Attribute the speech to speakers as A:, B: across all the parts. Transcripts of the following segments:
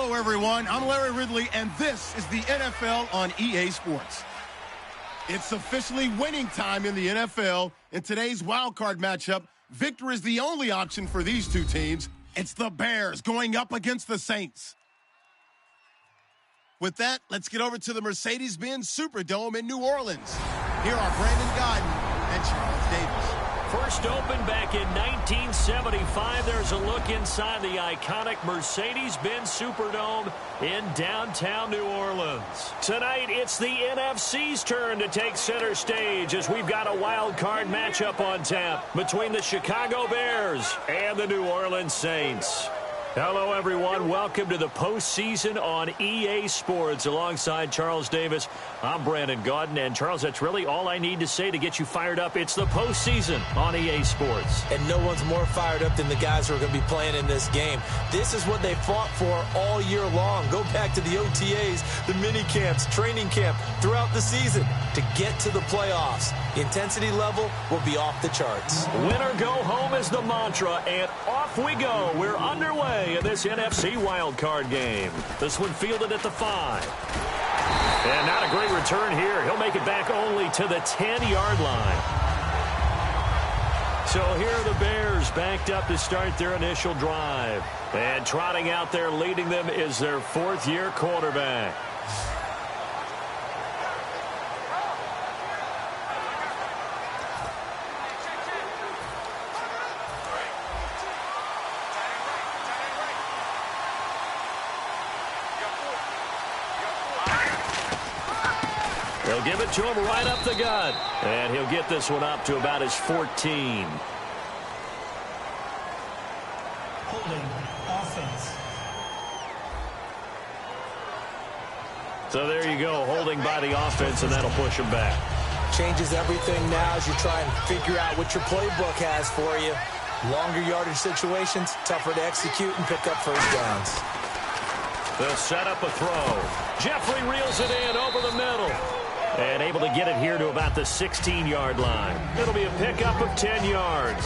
A: Hello, everyone. I'm Larry Ridley, and this is the NFL on EA Sports. It's officially winning time in the NFL. In today's wild card matchup, victory is the only option for these two teams. It's the Bears going up against the Saints. With that, let's get over to the Mercedes-Benz Superdome in New Orleans. Here are Brandon Gaudin and Charles Davis.
B: First opened back in 1975. There's a look inside the iconic Mercedes-Benz Superdome in downtown New Orleans. Tonight, it's the NFC's turn to take center stage as we've got a wild card matchup on tap between the Chicago Bears and the New Orleans Saints. Hello, everyone. Welcome to the postseason on EA Sports. Alongside Charles Davis, I'm Brandon Gaudin. And, Charles, that's really all I need to say to get you fired up. It's the postseason on EA Sports.
C: And no one's more fired up than the guys who are going to be playing in this game. This is what they fought for all year long. Go back to the OTAs, the mini camps, training camp, throughout the season to get to the playoffs. The intensity level will be off the charts.
B: Win or go home is the mantra, and off we go. We're underway in this NFC wildcard game. This one fielded at the 5. And not a great return here. He'll make it back only to the 10-yard line. So here are the Bears backed up to start their initial drive. And trotting out there leading them is their fourth-year quarterback. They'll give it to him right up the gut. And he'll get this one up to about his 14.
D: Holding offense.
B: So there you go, holding by the offense, and that'll push him back.
C: Changes everything now as you try and figure out what your playbook has for you. Longer yardage situations, tougher to execute and pick up first downs.
B: They'll set up a throw. Jeffrey reels it in over the middle. And able to get it here to about the 16-yard line. It'll be a pickup of 10 yards.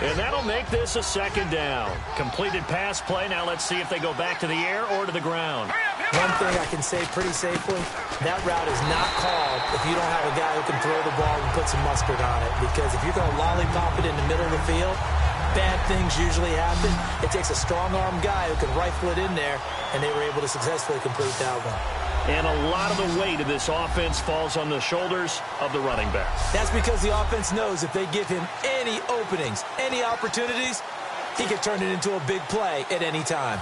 B: And that'll make this a second down. Completed pass play. Now let's see if they go back to the air or to the ground.
C: One thing I can say pretty safely, that route is not called if you don't have a guy who can throw the ball and put some mustard on it. Because if you're going to lollipop it in the middle of the field, bad things usually happen. It takes a strong-arm guy who can rifle it in there, and they were able to successfully complete that one.
B: And a lot of the weight of this offense falls on the shoulders of the running back.
C: That's because the offense knows if they give him any openings, any opportunities, he can turn it into a big play at any time.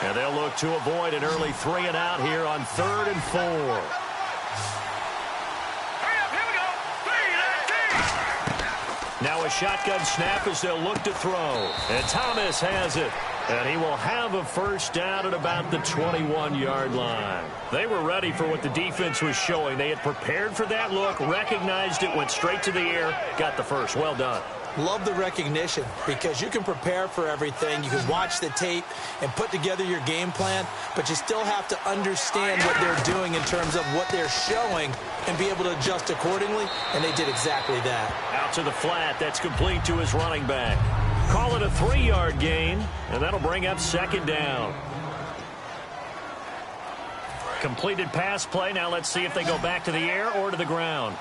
B: And they'll look to avoid an early 3 and out here on 3rd and 4. Now a shotgun snap as they'll look to throw. And Thomas has it. And he will have a first down at about the 21-yard line. They were ready for what the defense was showing. They had prepared for that look, recognized it, went straight to the air, got the first. Well done.
C: Love the recognition because you can prepare for everything. You can watch the tape and put together your game plan, but you still have to understand what they're doing in terms of what they're showing and be able to adjust accordingly, and they did exactly that.
B: Out to the flat. That's complete to his running back. Call it a 3-yard gain, and that'll bring up second down. Completed pass play. Now let's see if they go back to the air or to the ground.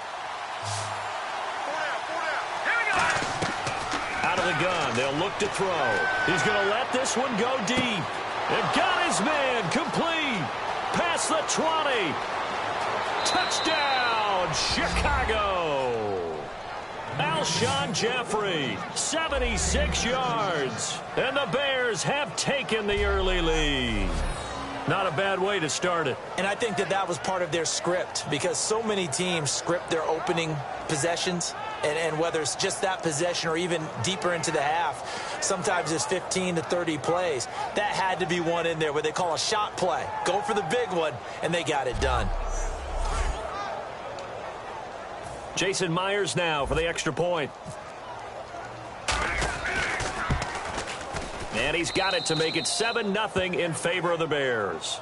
B: Out of the gun. They'll look to throw. He's going to let this one go deep. And got his man complete. Past the 20. Touchdown, Chicago. Alshon Jeffrey, 76 yards. And the Bears have taken the early lead. Not a bad way to start it.
C: And I think that was part of their script because so many teams script their opening possessions. And whether it's just that possession or even deeper into the half, sometimes it's 15 to 30 plays. That had to be one in there where they call a shot play. Go for the big one, and they got it done.
B: Jason Myers now for the extra point. And he's got it to make it 7-0 in favor of the Bears.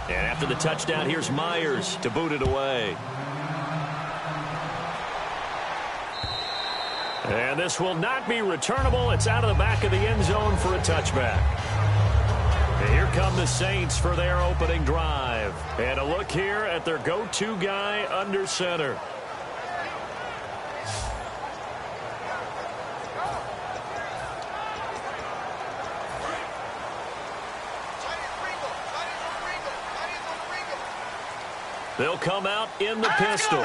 B: And after the touchdown, here's Myers to boot it away. And this will not be returnable. It's out of the back of the end zone for a touchback. And here come the Saints for their opening drive. And a look here at their go-to guy under center. They'll come out in the pistol.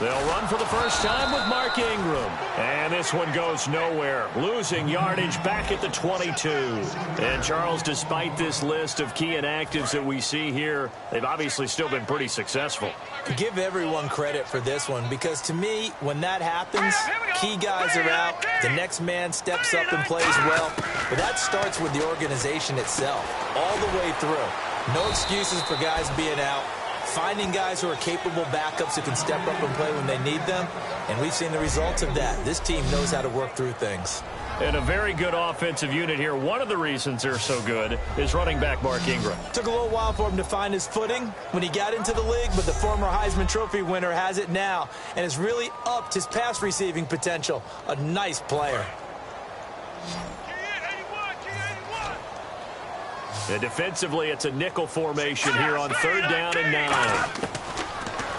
B: They'll run for the first time with Mark Ingram. And this one goes nowhere. Losing yardage back at the 22. And Charles, despite this list of key inactives that we see here, they've obviously still been pretty successful.
C: Give everyone credit for this one, because to me, when that happens, key guys are out, the next man steps up and plays well. But that starts with the organization itself, all the way through. No excuses for guys being out. Finding guys who are capable backups who can step up and play when they need them. And we've seen the results of that. This team knows how to work through things.
B: And a very good offensive unit here. One of the reasons they're so good is running back Mark Ingram.
C: Took a little while for him to find his footing when he got into the league, but the former Heisman Trophy winner has it now and has really upped his pass receiving potential. A nice player.
B: And defensively, it's a nickel formation here on 3rd down and 9.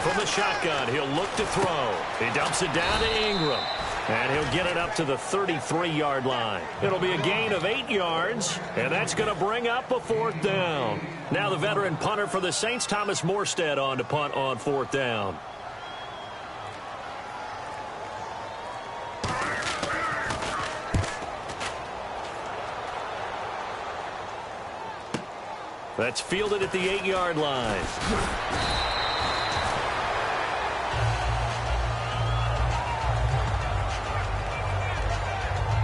B: From the shotgun, he'll look to throw. He dumps it down to Ingram. And he'll get it up to the 33-yard line. It'll be a gain of 8 yards, and that's going to bring up a 4th down. Now the veteran punter for the Saints, Thomas Morstead, on to punt on 4th down. That's fielded at the 8-yard line.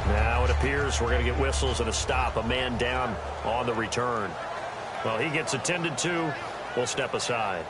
B: Now it appears we're going to get whistles and a stop. A man down on the return. Well, he gets attended to. We'll step aside.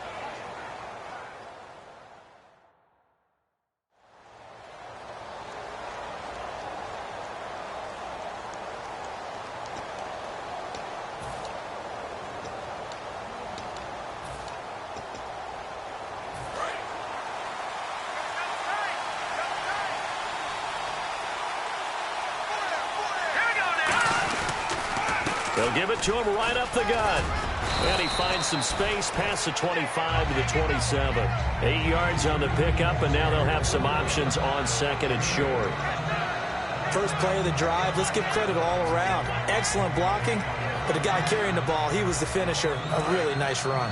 B: They'll give it to him right up the gut. And he finds some space past the 25 to the 27. 8 yards on the pickup, and now they'll have some options on 2nd and short.
C: First play of the drive, let's give credit all around. Excellent blocking, but the guy carrying the ball, he was the finisher. A really nice run.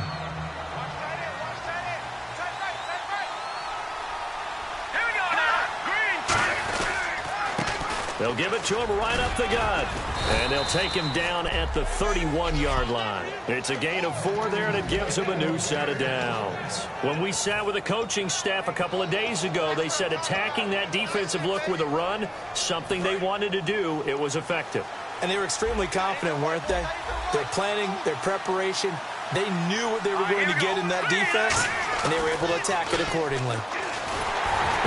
B: They'll give it to him right up the gut. And they'll take him down at the 31-yard line. It's a gain of 4 there, and it gives him a new set of downs. When we sat with the coaching staff a couple of days ago, they said attacking that defensive look with a run, something they wanted to do, it was effective.
C: And they were extremely confident, weren't they? Their planning, their preparation, they knew what they were going to get in that defense, and they were able to attack it accordingly.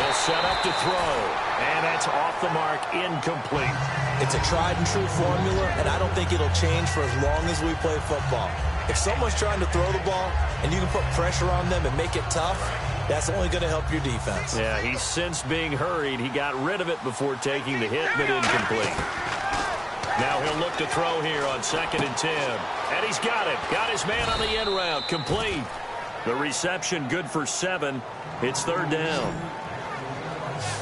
B: They'll set up to throw, and that's off the mark, incomplete.
C: It's a tried-and-true formula, and I don't think it'll change for as long as we play football. If someone's trying to throw the ball and you can put pressure on them and make it tough, that's only going to help your defense.
B: Yeah, he's since being hurried. He got rid of it before taking the hit, but incomplete. Now he'll look to throw here on 2nd and 10. And he's got it. Got his man on the end route. Complete. The reception good for 7. It's 3rd down.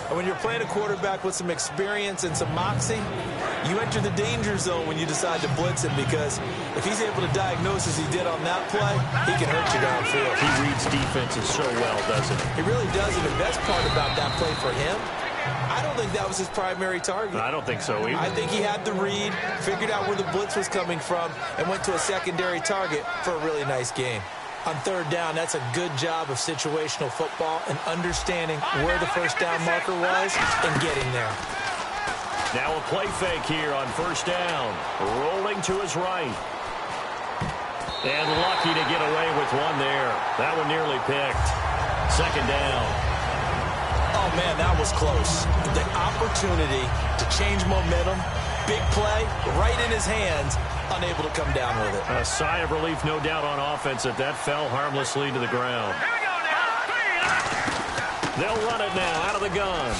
C: And when you're playing a quarterback with some experience and some moxie, you enter the danger zone when you decide to blitz him, because if he's able to diagnose as he did on that play, he can hurt you downfield.
B: He reads defenses so well, doesn't he?
C: He really does, and the best part about that play for him, I don't think that was his primary target.
B: I don't think so either.
C: I think he had the read, figured out where the blitz was coming from, and went to a secondary target for a really nice game. On 3rd down, that's a good job of situational football and understanding where the first down marker was and getting there.
B: Now a play fake here on 1st down. Rolling to his right. And lucky to get away with one there. That one nearly picked. 2nd down.
C: Oh, man, that was close. The opportunity to change momentum, big play, right in his hands, unable to come down with it.
B: A sigh of relief, no doubt, on offense that fell harmlessly to the ground. They'll run it now out of the gun.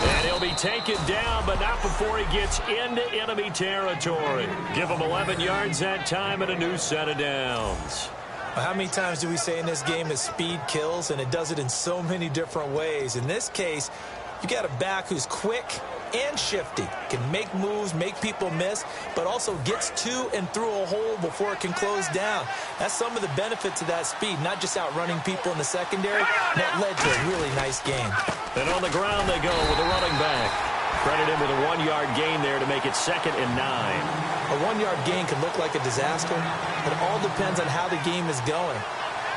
B: And he'll be taken down, but not before he gets into enemy territory. Give him 11 yards that time and a new set of downs.
C: How many times do we say in this game that speed kills, and it does it in so many different ways? In this case, you got a back who's quick and shifty, can make moves, make people miss, but also gets to and through a hole before it can close down. That's some of the benefits of that speed, not just outrunning people in the secondary. That led to a really nice game.
B: And on the ground they go with a running back. Credit him with a 1-yard gain there to make it 2nd and 9.
C: A 1-yard gain can look like a disaster. It all depends on how the game is going.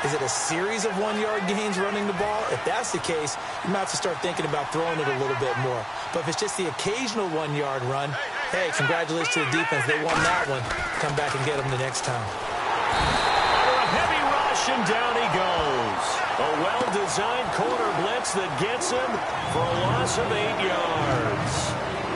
C: Is it a series of 1-yard gains running the ball? If that's the case, you might have to start thinking about throwing it a little bit more. But if it's just the occasional 1-yard run, hey, congratulations to the defense. They won that one. Come back and get them the next time.
B: Under a heavy rush, and down he goes. A well-designed corner blitz that gets him for a loss of 8 yards.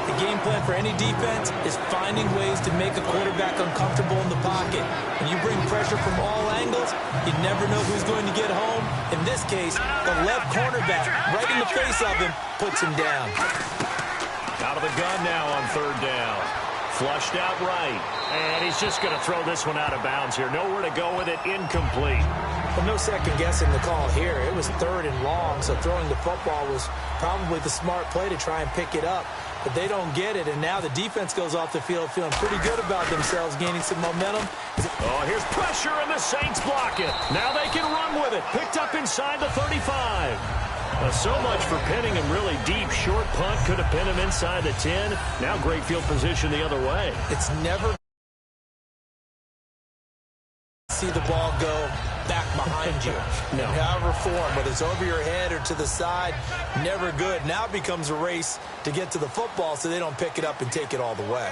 C: The game plan for any defense is finding ways to make a quarterback uncomfortable in the pocket. When you bring pressure from all angles, you never know who's going to get home. In this case, the left cornerback, right in the face of him, puts him down.
B: Out of the gun now on 3rd down. Flushed out right. And he's just going to throw this one out of bounds here. Nowhere to go with it. Incomplete.
C: Well, no second guessing the call here. It was 3rd and long, so throwing the football was probably the smart play to try and pick it up. But they don't get it, and now the defense goes off the field feeling pretty good about themselves, gaining some momentum.
B: Oh, here's pressure, and the Saints block it. Now they can run with it. Picked up inside the 35. So much for pinning him really deep. Short punt could have pinned him inside the 10. Now great field position the other way.
C: It's never see the ball go back behind you. No. However form, whether it's over your head or to the side, never good. Now it becomes a race to get to the football so they don't pick it up and take it all the way.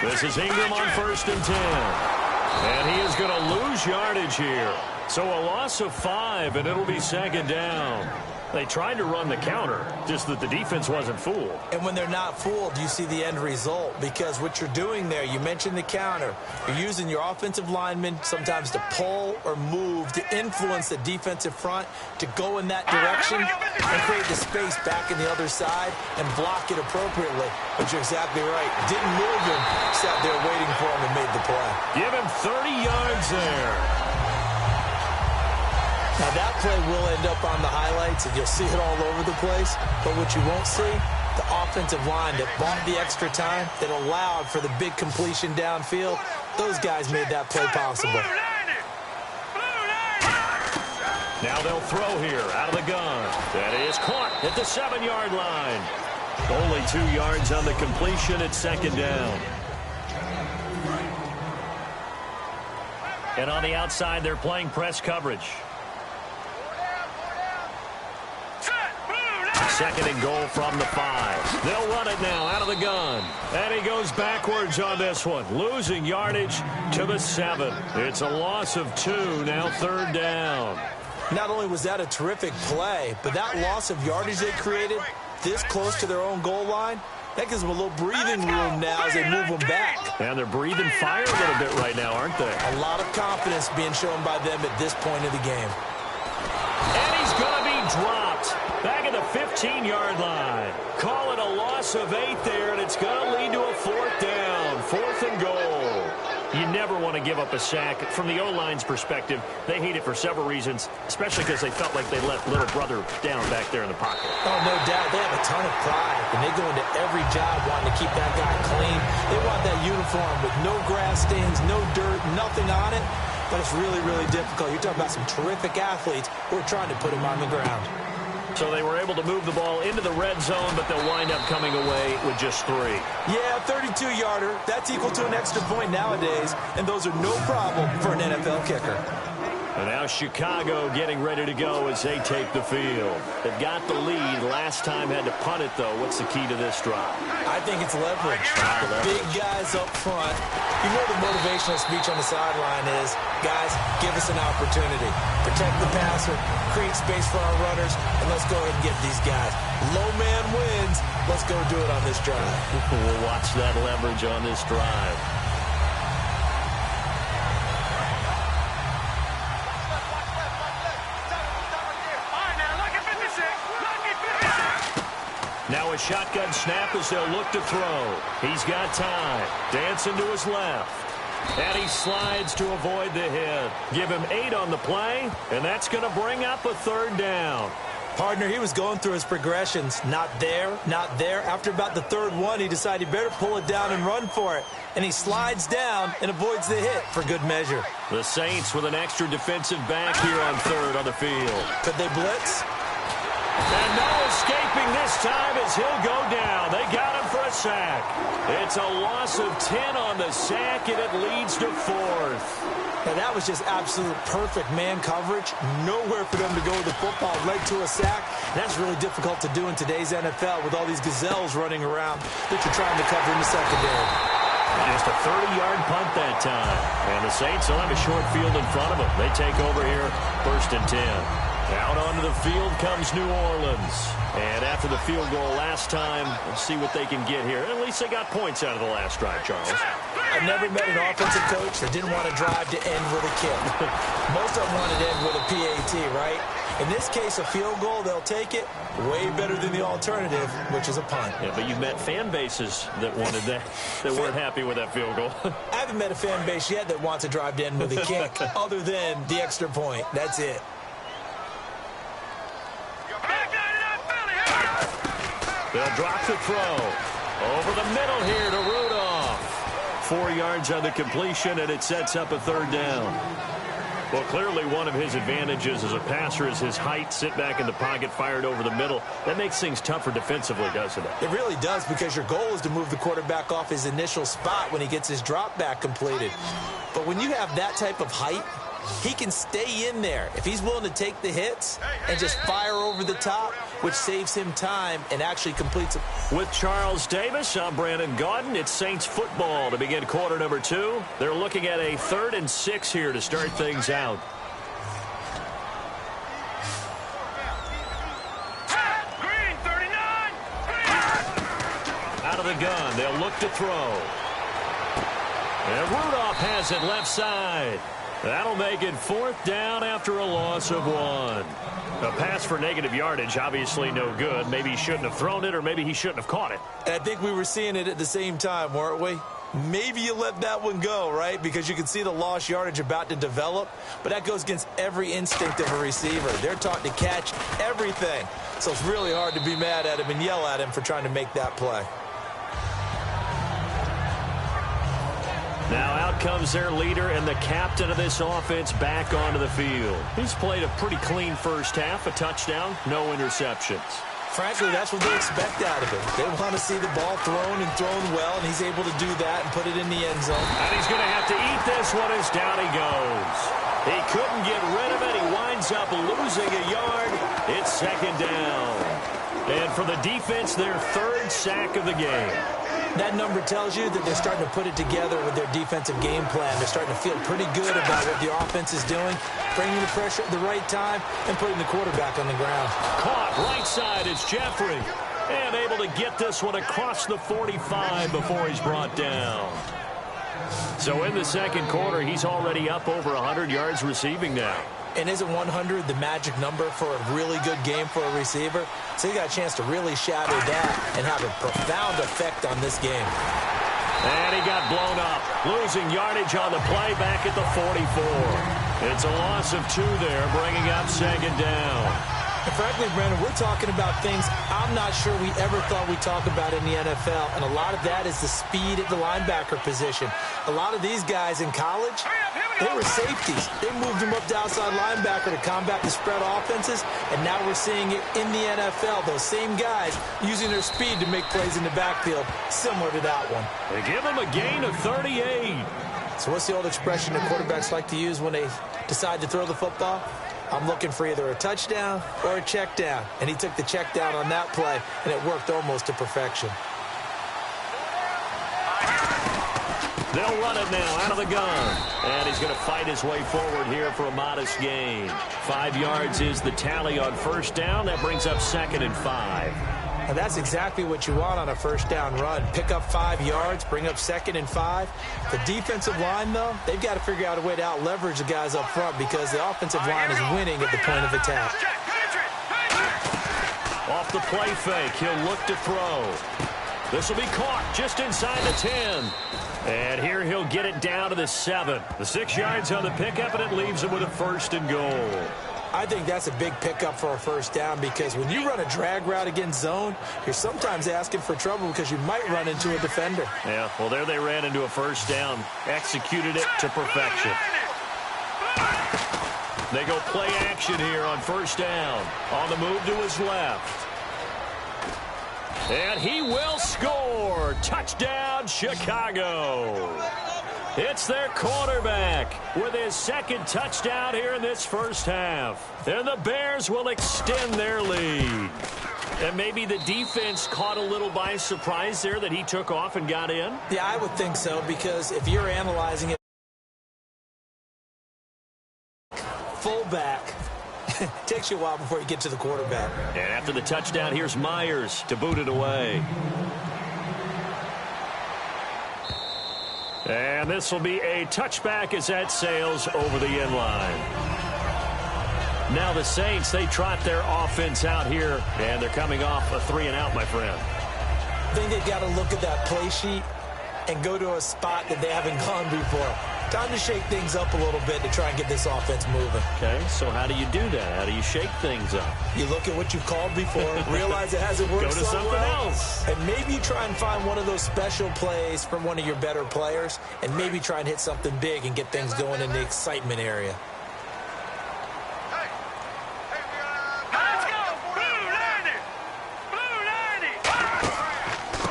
B: This is Ingram on 1st and 10. And he is going to lose yardage here. So a loss of 5, and it'll be 2nd down. They tried to run the counter, just that the defense wasn't fooled.
C: And when they're not fooled, you see the end result. Because what you're doing there, you mentioned the counter. You're using your offensive linemen sometimes to pull or move to influence the defensive front to go in that direction and create the space back in the other side and block it appropriately. But you're exactly right. Didn't move him, sat there waiting for him and made the play.
B: Give him 30 yards there.
C: Now, that play will end up on the highlights, and you'll see it all over the place. But what you won't see, the offensive line that bought the extra time, that allowed for the big completion downfield, those guys made that play possible.
B: Now they'll throw here out of the gun. That is caught at the 7-yard line. Only 2 yards on the completion at 2nd down. And on the outside, they're playing press coverage. 2nd and goal from the 5. They'll run it now out of the gun. And he goes backwards on this one, losing yardage to the 7. It's a loss of 2, now 3rd down.
C: Not only was that a terrific play, but that loss of yardage they created this close to their own goal line, that gives them a little breathing room now as they move them back.
B: And they're breathing fire a little bit right now, aren't they?
C: A lot of confidence being shown by them at this point of the game.
B: And he's going to be dropped back at the 15-yard line. Call it a loss of 8 there, and it's going to lead to a 4th down, 4th and goal. You never want to give up a sack. From the O-line's perspective, they hate it for several reasons, especially because they felt like they let little brother down back there in the pocket.
C: Oh, no doubt. They have a ton of pride, and they go into every job wanting to keep that guy clean. They want that uniform with no grass stains, no dirt, nothing on it. But it's really, really difficult. You're talking about some terrific athletes who are trying to put him on the ground.
B: So they were able to move the ball into the red zone, but they'll wind up coming away with just 3.
C: Yeah, 32-yarder. That's equal to an extra point nowadays, and those are no problem for an NFL kicker.
B: And now Chicago getting ready to go as they take the field. They've got the lead. Last time had to punt it, though. What's the key to this drive?
C: I think it's leverage. The big guys up front. You know the motivational speech on the sideline is, guys, give us an opportunity. Protect the passer, create space for our runners, and let's go ahead and get these guys. Low man wins. Let's go do it on this drive.
B: We'll watch that leverage on this drive. Now a shotgun snap as they'll look to throw. He's got time. Dancing to his left. And he slides to avoid the hit. Give him 8 on the play, and that's going to bring up a 3rd down.
C: Partner, he was going through his progressions. Not there, not there. After about the 3rd one, he decided he better pull it down and run for it. And he slides down and avoids the hit for good measure.
B: The Saints with an extra defensive back here on 3rd on the field.
C: Could they blitz?
B: And no escaping this time as he'll go down. They got him for a sack. It's a loss of 10 on the sack, and it leads to 4th.
C: Now, that was just absolute perfect man coverage. Nowhere for them to go with the football. Led to a sack. That's really difficult to do in today's NFL with all these gazelles running around that you're trying to cover in the secondary.
B: Just a 30-yard punt that time. And the Saints will have a short field in front of them. They take over here, 1st and 10. Out onto the field comes New Orleans. And after the field goal last time, we'll see what they can get here. At least they got points out of the last drive, Charles.
C: I've never met an offensive coach that didn't want to drive to end with a kick. Most of them wanted to end with a PAT, right? In this case, a field goal, they'll take it. Way better than the alternative, which is a punt.
B: Yeah, but you've met fan bases that wanted that, that weren't happy with that field goal.
C: I haven't met a fan base yet that wants to drive to end with a kick other than the extra point. That's it.
B: They'll drop the throw. Over the middle here to Rudolph. 4 yards on the completion, and it sets up a 3rd down. Well, clearly one of his advantages as a passer is his height. Sit back in the pocket, fired over the middle. That makes things tougher defensively, doesn't it?
C: It really does, because your goal is to move the quarterback off his initial spot when he gets his drop back completed. But when you have that type of height, he can stay in there if he's willing to take the hits and just fire over the top, which saves him time and actually completes it.
B: With Charles Davis, I'm Brandon Gaudin. It's Saints football to begin quarter number 2. They're looking at a 3rd and 6 here to start things out.
E: Green, 39!
B: Out of the gun, they'll look to throw. And Rudolph has it left side. That'll make it 4th down after a loss of 1. A pass for negative yardage, obviously no good. Maybe he shouldn't have thrown it, or maybe he shouldn't have caught it.
C: And I think we were seeing it at the same time, weren't we? Maybe you let that one go, right? Because you can see the lost yardage about to develop. But that goes against every instinct of a receiver. They're taught to catch everything. So it's really hard to be mad at him and yell at him for trying to make that play.
B: Now out comes their leader and the captain of this offense back onto the field. He's played a pretty clean first half, a touchdown, no interceptions.
C: Frankly, that's what they expect out of him. They want to see the ball thrown and thrown well, and he's able to do that and put it in the end zone.
B: And he's going to have to eat this one as down he goes. He couldn't get rid of it. He winds up losing a yard. It's 2nd down. And for the defense, their 3rd sack of the game.
C: That number tells you that they're starting to put it together with their defensive game plan. They're starting to feel pretty good about what the offense is doing, bringing the pressure at the right time, and putting the quarterback on the ground.
B: Caught right side is Jeffrey. And able to get this one across the 45 before he's brought down. So in the 2nd quarter, he's already up over 100 yards receiving now.
C: And isn't 100 the magic number for a really good game for a receiver? So he got a chance to really shadow that and have a profound effect on this game.
B: And he got blown up, losing yardage on the play back at the 44. It's a loss of 2 there, bringing up 2nd down.
C: And frankly, Brandon, we're talking about things I'm not sure we ever thought we'd talk about in the NFL, and a lot of that is the speed at the linebacker position. A lot of these guys in college, they were safeties. They moved them up to outside linebacker to combat the spread offenses, and now we're seeing it in the NFL. Those same guys using their speed to make plays in the backfield, similar to that one.
B: They give him a gain of 38.
C: So what's the old expression that quarterbacks like to use when they decide to throw the football? I'm looking for either a touchdown or a check down. And he took the check down on that play, and it worked almost to perfection.
B: They'll run it now out of the gun. And he's going to fight his way forward here for a modest gain. 5 yards is the tally on 1st down. That brings up 2nd and 5.
C: And that's exactly what you want on a 1st down run. Pick up 5 yards, bring up 2nd and 5. The defensive line, though, they've got to figure out a way to out-leverage the guys up front because the offensive line is winning at the point of attack.
B: Off the play fake, he'll look to throw. This will be caught just inside the 10. And here he'll get it down to the 7. The 6 yards on the pickup, and it leaves him with a 1st and goal.
C: I think that's a big pickup for a 1st down because when you run a drag route against zone, you're sometimes asking for trouble because you might run into a defender.
B: Yeah, well, there they ran into a 1st down, executed it to perfection. They go play action here on 1st down. On the move to his left. And he will score. Touchdown, Chicago. It's their quarterback with his 2nd touchdown here in this 1st half. And the Bears will extend their lead. And maybe the defense caught a little by surprise there that he took off and got in?
C: Yeah, I would think so because if you're analyzing it, fullback, it takes you a while before you get to the quarterback.
B: And after the touchdown, here's Myers to boot it away. And this will be a touchback as that sails over the end line. Now the Saints, they trot their offense out here, and they're coming off a 3-and-out, my friend.
C: I think they've got to look at that play sheet and go to a spot that they haven't gone before. Time to shake things up a little bit to try and get this offense moving.
B: Okay, so how do you do that? How do you shake things up?
C: You look at what you've called before, realize it hasn't worked
B: Go to
C: so
B: something
C: well,
B: else.
C: and maybe you try and find one of those special plays from one of your better players, and maybe try and hit something big and get things going in the excitement area.
E: Let's go! Blue 90! Blue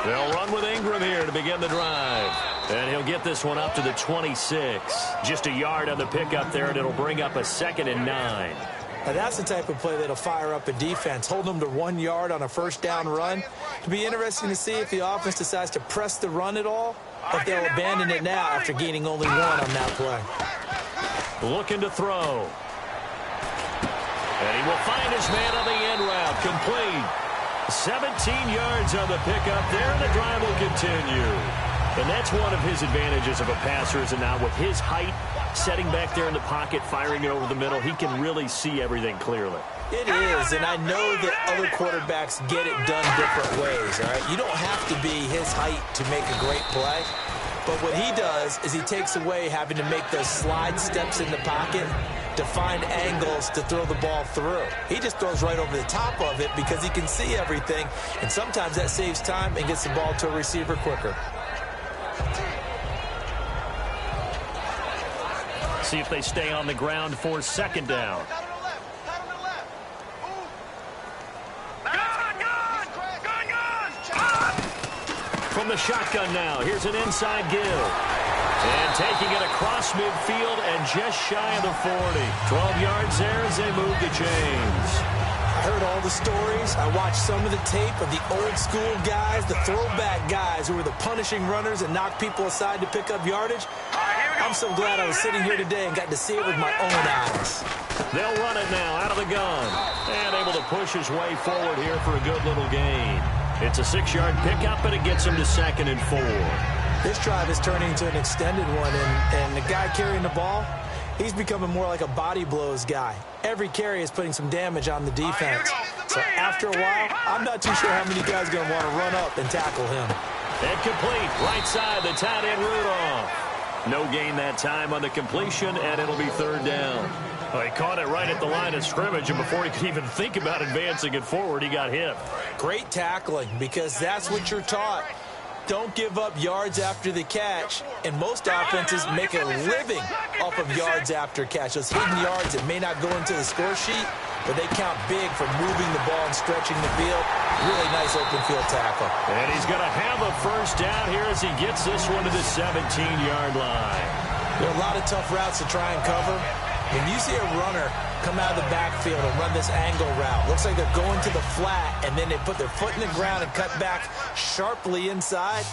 E: 90!
B: They'll run with Ingram here to begin the drive. And he'll get this one up to the 26. Just a yard on the pickup there, and it'll bring up a 2nd and 9.
C: Now that's the type of play that'll fire up a defense. Hold them to 1 yard on a 1st down run. It'll be interesting to see if the offense decides to press the run at all, or if they'll abandon it now after gaining only 1 on that play.
B: Looking to throw. And he will find his man on the end route. Complete. 17 yards on the pickup there, and the drive will continue. And that's one of his advantages of a passer, is now with his height, setting back there in the pocket, firing it over the middle, he can really see everything clearly.
C: It is, and I know that other quarterbacks get it done different ways, all right? You don't have to be his height to make a great play. But what he does is he takes away having to make those slide steps in the pocket to find angles to throw the ball through. He just throws right over the top of it because he can see everything, and sometimes that saves time and gets the ball to a receiver quicker.
B: See if they stay on the ground for 2nd down. From the shotgun now, here's an inside give. And taking it across midfield and just shy of the 40. 12 yards there as they move the chains.
C: I heard all the stories. I watched some of the tape of the old school guys, the throwback guys who were the punishing runners and knocked people aside to pick up yardage. I'm so glad I was sitting here today and got to see it with my own eyes.
B: They'll run it now out of the gun. And able to push his way forward here for a good little gain. It's a 6-yard pickup, and it gets him to 2nd and 4.
C: This drive is turning into an extended one, and the guy carrying the ball, he's becoming more like a body blows guy. Every carry is putting some damage on the defense. So after a while, I'm not too sure how many guys are going to want to run up and tackle him.
B: And complete, right side, the tight end Rudolph. No gain that time on the completion, and it'll be 3rd down. Well, he caught it right at the line of scrimmage, and before he could even think about advancing it forward, he got hit.
C: Great tackling, because that's what you're taught. Don't give up yards after the catch, and most offenses make a living off of yards after catch. Those hidden yards that may not go into the score sheet, but they count big for moving the ball and stretching the field. Really nice open field tackle.
B: And he's going to have a 1st down here as he gets this one to the 17-yard line.
C: There are a lot of tough routes to try and cover. When you see a runner come out of the backfield and run this angle route, looks like they're going to the flat, and then they put their foot in the ground and cut back sharply inside,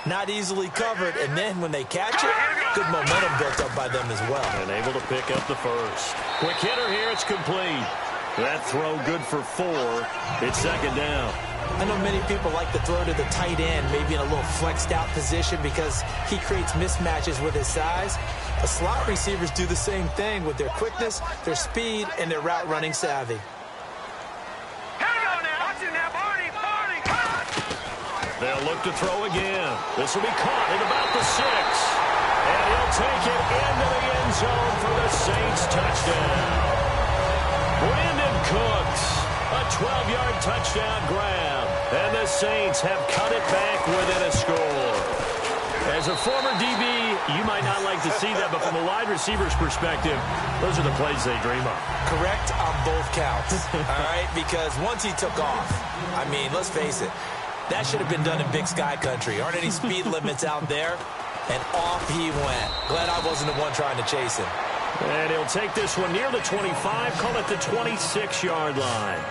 C: not easily covered, and then when they catch it, good momentum built up by them as well.
B: And able to pick up the 1st. Quick hitter here, it's complete. That throw good for 4. It's 2nd down.
C: I know many people like to throw to the tight end, maybe in a little flexed out position because he creates mismatches with his size. The slot receivers do the same thing with their quickness, their speed, and their route running savvy.
E: Here we go now. Watch it now.
B: They'll look to throw again. This will be caught at about the 6. And he'll take it into the end zone for the Saints touchdown. Brandon Cooks, a 12-yard touchdown grab. And the Saints have cut it back within a score. As a former DB, you might not like to see that, but from a wide receiver's perspective, those are the plays they dream of.
C: Correct on both counts, all right? Because once he took off, I mean, let's face it, that should have been done in Big Sky country. Aren't any speed limits out there? And off he went. Glad I wasn't the one trying to chase him.
B: And he'll take this one near the 25, call it the 26-yard line.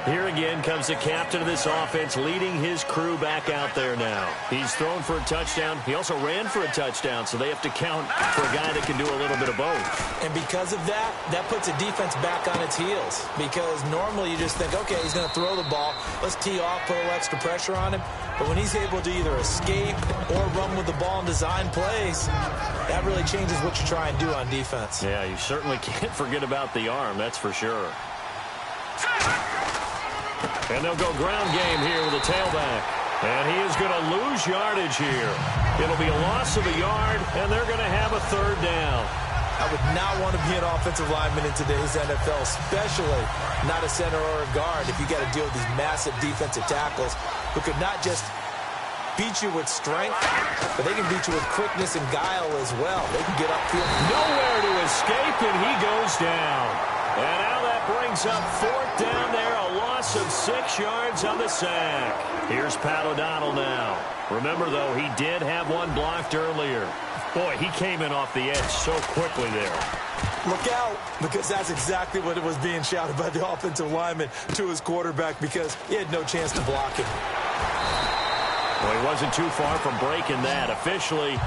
B: Here again comes the captain of this offense leading his crew back out there now. He's thrown for a touchdown. He also ran for a touchdown, so they have to count for a guy that can do a little bit of both.
C: And because of that, that puts a defense back on its heels. Because normally you just think, okay, he's going to throw the ball. Let's tee off, put a little extra pressure on him. But when he's able to either escape or run with the ball and design plays, that really changes what you try and do on defense.
B: Yeah, you certainly can't forget about the arm, that's for sure. And they'll go ground game here with a tailback. And he is going to lose yardage here. It'll be a loss of a yard, and they're going to have a third down.
C: I would not want to be an offensive lineman in today's NFL, especially not a center or a guard, if you got to deal with these massive defensive tackles who could not just beat you with strength, but they can beat you with quickness and guile as well. They can get upfield.
B: Nowhere to escape, and he goes down. And now that brings up fourth down there, a loss of 6 yards on the sack. Here's Pat O'Donnell now. Remember, though, he did have one blocked earlier. Boy, he came in off the edge so quickly there.
C: Look out, because that's exactly what it was being shouted by the offensive lineman to his quarterback, because he had no chance to block him.
B: Well, he wasn't too far from breaking that. Officially,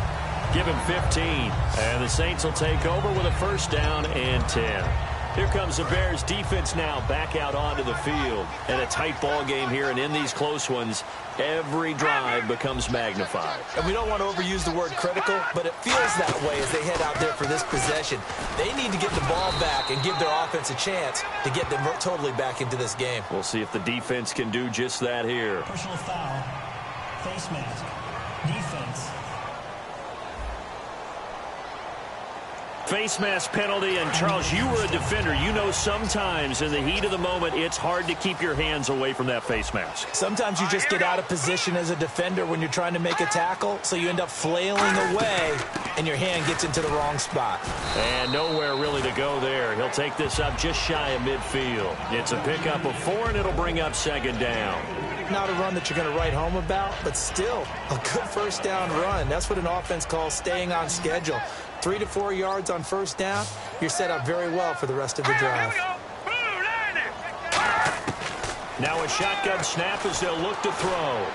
B: give him 15. And the Saints will take over with a first down and 10. Here comes the Bears defense now back out onto the field. And a tight ball game here, and in these close ones, every drive becomes magnified.
C: And we don't want to overuse the word critical, but it feels that way as they head out there for this possession. They need to get the ball back and give their offense a chance to get them totally back into this game.
B: We'll see if the defense can do just that here.
D: Personal foul. Face mask. Defense.
B: Face mask penalty, and Charles, you were a defender. You know sometimes in the heat of the moment, it's hard to keep your hands away from that face mask.
C: Sometimes you just get out of position as a defender when you're trying to make a tackle, so you end up flailing away, and your hand gets into the wrong spot.
B: And nowhere really to go there. He'll take this up just shy of midfield. It's a pickup of 4, and it'll bring up second down.
C: Not a run that you're going to write home about, but still a good first down run. That's what an offense calls staying on schedule. 3 to 4 yards on first down, you're set up very well for the rest of the drive.
B: Now a shotgun snap as they'll look to throw.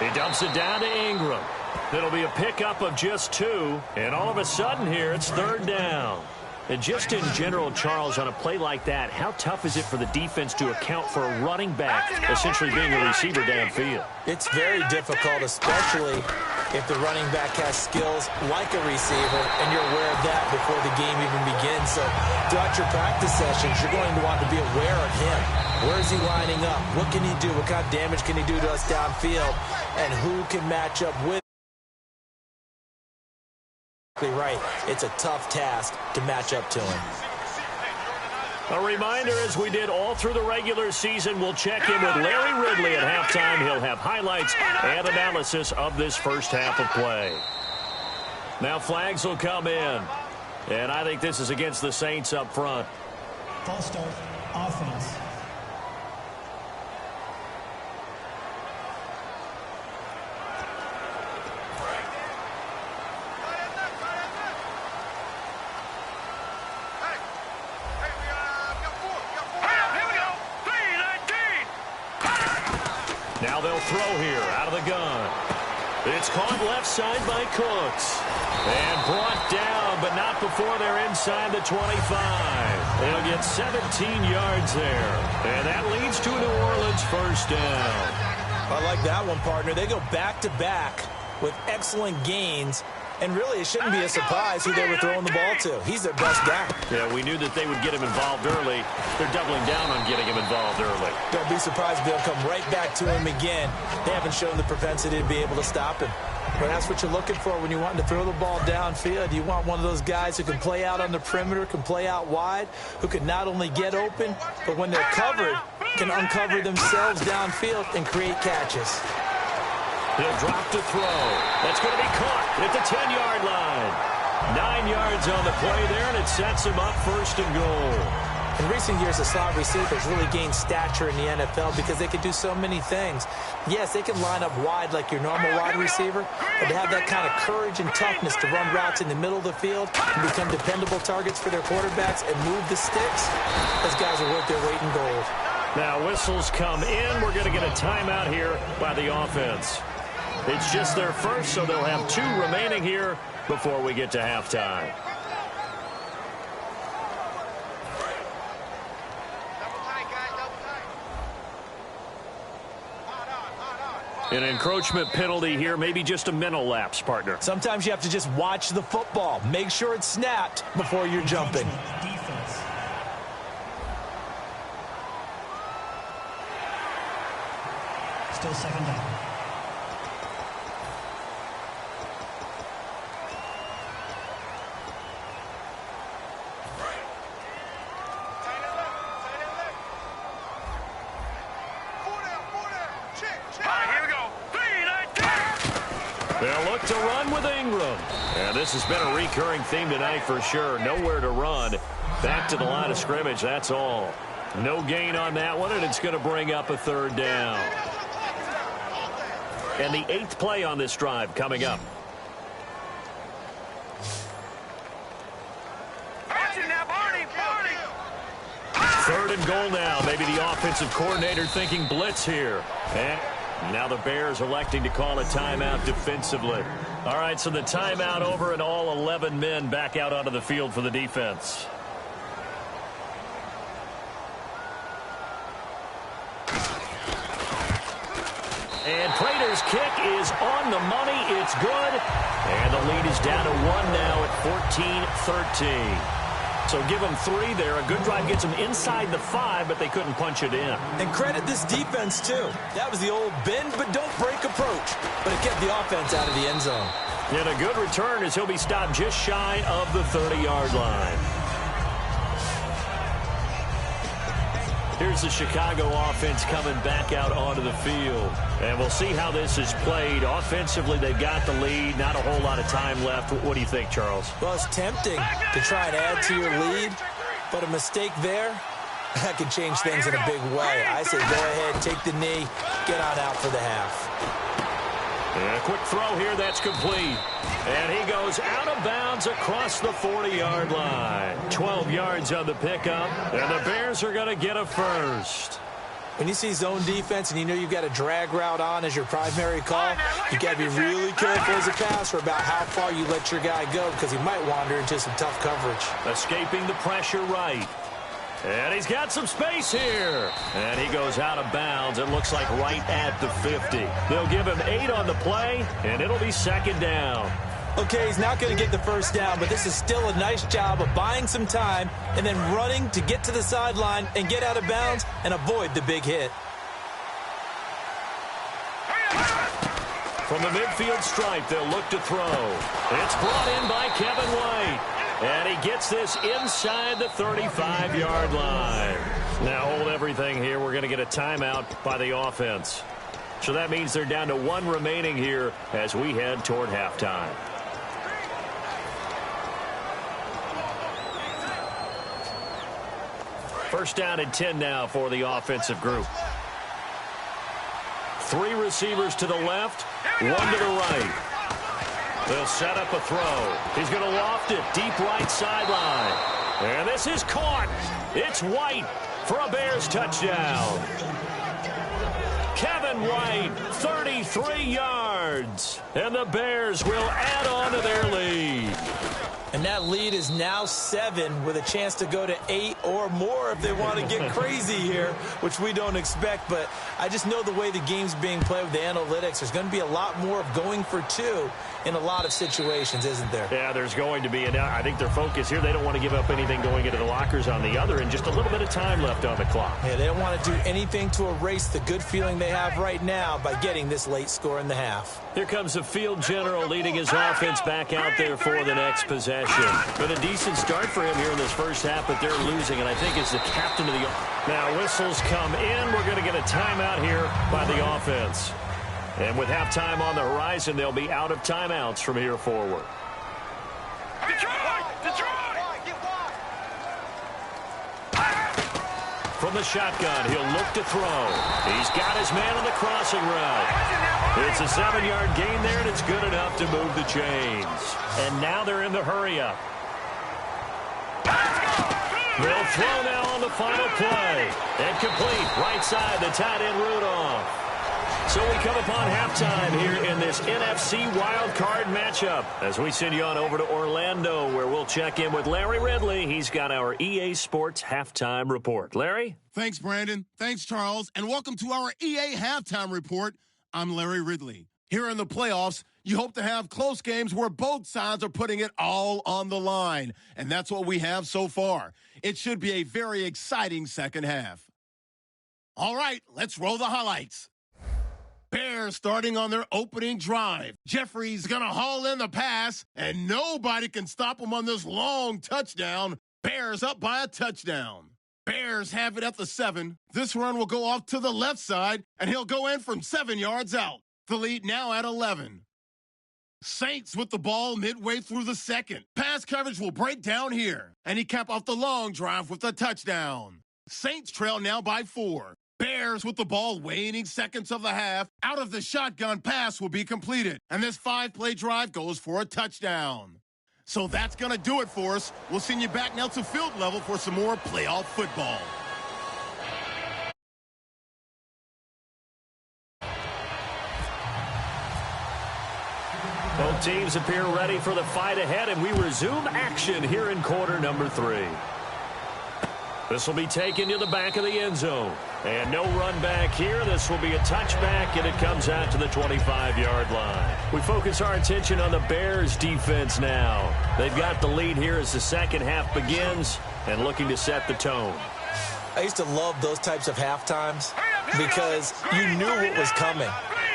B: He dumps it down to Ingram. It'll be a pickup of just 2, and all of a sudden here it's third down. And just in general, Charles, on a play like that, how tough is it for the defense to account for a running back essentially being a receiver downfield?
C: It's very difficult, especially if the running back has skills like a receiver, and you're aware of that before the game even begins. So throughout your practice sessions, you're going to want to be aware of him. Where is he lining up? What can he do? What kind of damage can he do to us downfield? And who can match up with? Right. It's a tough task to match up to him.
B: A reminder, as we did all through the regular season, we'll check in with Larry Ridley at halftime. He'll have highlights and analysis of this first half of play. Now flags will come in. And I think this is against the Saints up front.
D: False start. Offense.
B: Now they'll throw here out of the gun. It's caught left side by Cooks. And brought down, but not before they're inside the 25. They'll get 17 yards there. And that leads to a New Orleans first down.
C: I like that one, partner. They go back-to-back with excellent gains And really, it shouldn't be a surprise who they were throwing the ball to. He's their best guy.
B: Yeah, we knew that they would get him involved early. They're doubling down on getting him involved early.
C: Don't be surprised if they'll come right back to him again. They haven't shown the propensity to be able to stop him. But that's what you're looking for when you want to throw the ball downfield. You want one of those guys who can play out on the perimeter, can play out wide, who can not only get open, but when they're covered, can uncover themselves downfield and create catches.
B: He'll drop to throw. That's going to be caught at the 10-yard line. 9 yards on the play there, and it sets him up first and goal.
C: In recent years, the slot receivers really gained stature in the NFL because they can do so many things. Yes, they can line up wide like your normal wide receiver, but to have that kind of courage and toughness to run routes in the middle of the field and become dependable targets for their quarterbacks and move the sticks, those guys are worth their weight in gold.
B: Now whistles come in. We're going to get a timeout here by the offense. It's just their first, so they'll have 2 remaining here before we get to halftime. An encroachment penalty here, maybe just a mental lapse, partner.
C: Sometimes you have to just watch the football. Make sure it's snapped before you're jumping.
D: Defense. Still second down.
B: They'll look to run with Ingram. And this has been a recurring theme tonight for sure. Nowhere to run. Back to the line of scrimmage, that's all. No gain on that one, and it's going to bring up a 3rd down. And the 8th play on this drive coming up. Third and goal now. Maybe the offensive coordinator thinking blitz here. And now the Bears electing to call a timeout defensively. All right, so the timeout over and all 11 men back out onto the field for the defense. And Prater's kick is on the money. It's good. And the lead is down to 1 now at 14-13. So give them 3 there. A good drive gets them inside the 5, but they couldn't punch it in.
C: And credit this defense, too. That was the old bend but don't break approach. But it kept the offense out of the end zone.
B: And a good return as he'll be stopped just shy of the 30-yard line. Here's the Chicago offense coming back out onto the field. And we'll see how this is played. Offensively, they've got the lead. Not a whole lot of time left. What do you think, Charles?
C: Well, it's tempting to try and add to your lead, but a mistake there, that could change things in a big way. I say go ahead, take the knee, get on out for the half.
B: And a quick throw here, that's complete. And he goes out of bounds across the 40-yard line. 12 yards on the pickup, and the Bears are going to get a first.
C: When you see zone defense and you know you've got a drag route on as your primary call, you got to be really careful as a passer about how far you let your guy go because he might wander into some tough coverage.
B: Escaping the pressure right. And he's got some space here. And he goes out of bounds. It looks like right at the 50. They'll give him 8 on the play, and it'll be 2nd down.
C: Okay, he's not going to get the first down, but this is still a nice job of buying some time and then running to get to the sideline and get out of bounds and avoid the big hit.
B: From the midfield stripe, they'll look to throw. It's brought in by Kevin White. And he gets this inside the 35-yard line. Now hold everything here. We're going to get a timeout by the offense. So that means they're down to 1 remaining here as we head toward halftime. First down and 10 now for the offensive group. 3 receivers to the left, 1 to the right. They'll set up a throw. He's going to loft it deep right sideline. And this is caught. It's White for a Bears touchdown. Kevin White, 33 yards. And the Bears will add on to their lead.
C: And that lead is now 7 with a chance to go to 8 or more if they want to get crazy here, which we don't expect. But I just know the way the game's being played with the analytics, there's going to be a lot more of going for 2 in a lot of situations, isn't there?
B: Yeah, there's going to be. And I think their focus here, they don't want to give up anything going into the lockers on the other, and just a little bit of time left on the clock.
C: Yeah, they don't want to do anything to erase the good feeling they have right now by getting this late score in the half.
B: Here comes the field general leading his offense back out there for the next possession. Been a decent start for him here in this first half, but they're losing, and I think it's the captain of the... Now whistles come in. We're going to get a timeout here by the offense. And with halftime on the horizon, they'll be out of timeouts from here forward.
E: Detroit!
B: From the shotgun, he'll look to throw. He's got his man on the crossing route. It's a 7-yard gain there, and it's good enough to move the chains. And now they're in the hurry-up. They'll throw now on the final play. And complete, right side, the tight end Rudolph. So we come upon halftime here in this NFC wildcard matchup as we send you on over to Orlando, where we'll check in with Larry Ridley. He's got our EA Sports halftime report. Larry?
A: Thanks, Brandon. Thanks, Charles. And welcome to our EA halftime report. I'm Larry Ridley. Here in the playoffs, you hope to have close games where both sides are putting it all on the line. And that's what we have so far. It should be a very exciting second half. All right, let's roll the highlights. Bears starting on their opening drive. Jeffrey's going to haul in the pass, and nobody can stop him on this long touchdown. Bears up by a touchdown. Bears have it at the 7. This run will go off to the left side, and he'll go in from 7 yards out. The lead now at 11. Saints with the ball midway through the second. Pass coverage will break down here, and he cap off the long drive with a touchdown. Saints trail now by 4. Bears with the ball waning seconds of the half. Out of the shotgun, pass will be completed. And this 5-play drive goes for a touchdown. So that's going to do it for us. We'll send you back now to field level for some more playoff football.
B: Both teams appear ready for the fight ahead, and we resume action here in quarter number 3. This will be taken to the back of the end zone. And no run back here. This will be a touchback, and it comes out to the 25-yard line. We focus our attention on the Bears defense now. They've got the lead here as the second half begins and looking to set the tone.
C: I used to love those types of halftimes because you knew what was coming.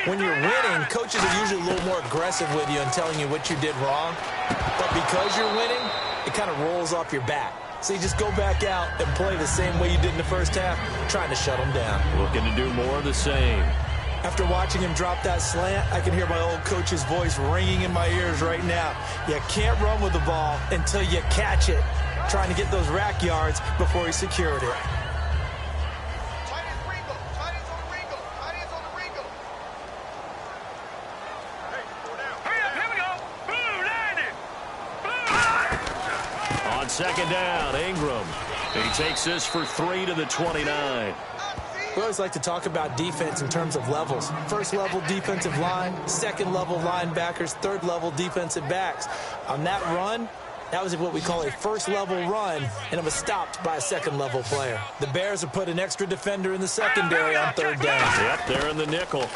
C: When you're winning, coaches are usually a little more aggressive with you and telling you what you did wrong. But because you're winning, it kind of rolls off your back. So you just go back out and play the same way you did in the first half, trying to shut them down.
B: Looking to do more of the same.
C: After watching him drop that slant, I can hear my old coach's voice ringing in my ears right now. You can't run with the ball until you catch it. Trying to get those rack yards before he secured it.
B: Second down, Ingram. He takes this for 3 to the 29.
C: We always like to talk about defense in terms of levels. First level defensive line, second level linebackers, third level defensive backs. On that run, that was what we call a first level run, and it was stopped by a second level player. The Bears have put an extra defender in the secondary on third down.
B: Yep, they're in the nickel.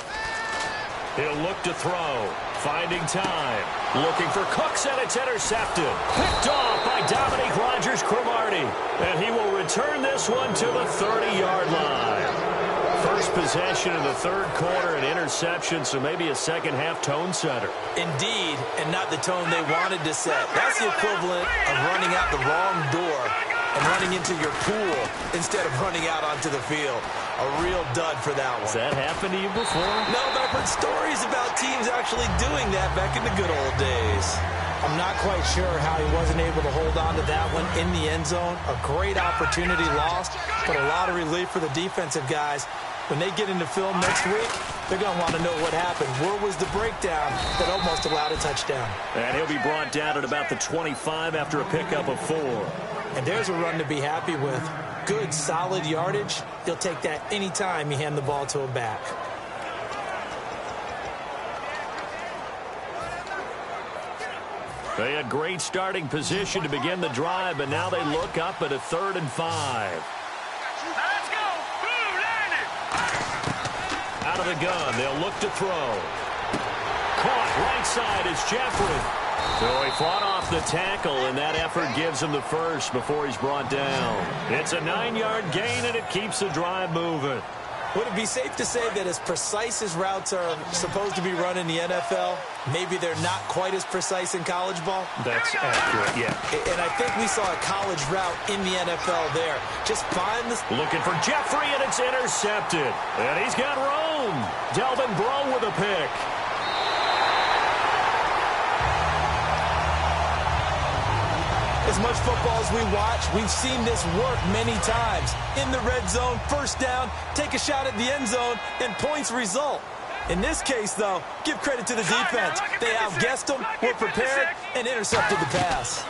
B: He'll look to throw. Finding time. Looking for Cooks, and it's intercepted. Picked off by Dominique Rodgers-Cromartie. And he will return this one to the 30-yard line. First possession in the third quarter, an interception, so maybe a second-half tone setter.
C: Indeed, and not the tone they wanted to set. That's the equivalent of running out the wrong door and running into your pool instead of running out onto the field. A real dud for that one.
B: Has that happened to you before?
C: No, but I've heard stories about teams actually doing that back in the good old days. I'm not quite sure how he wasn't able to hold on to that one in the end zone. A great opportunity lost, but a lot of relief for the defensive guys. When they get into film next week, they're going to want to know what happened. Where was the breakdown that almost allowed a touchdown?
B: And he'll be brought down at about the 25 after a pickup of 4.
C: And there's a run to be happy with. Good, solid yardage. He'll take that anytime you hand the ball to a back.
B: They had great starting position to begin the drive, but now they look up at a 3rd and 5.
E: Let's go. Blue, land it.
B: Out of the gun, they'll look to throw. Caught right side is Jeffrey. So he fought off the tackle, and that effort gives him the first before he's brought down. It's a 9-yard gain, and it keeps the drive moving.
C: Would it be safe to say that as precise as routes are supposed to be run in the NFL, maybe they're not quite as precise in college ball?
B: That's accurate, yeah.
C: And I think we saw a college route in the NFL there. Just find the...
B: Looking for Jeffrey, and it's intercepted. And he's got room. Delvin Breaux with a pick.
C: As much football as we watch, we've seen this work many times. In the red zone, first down, take a shot at the end zone, and points result. In this case, though, give credit to the defense. They outguessed them, were prepared, and intercepted the pass.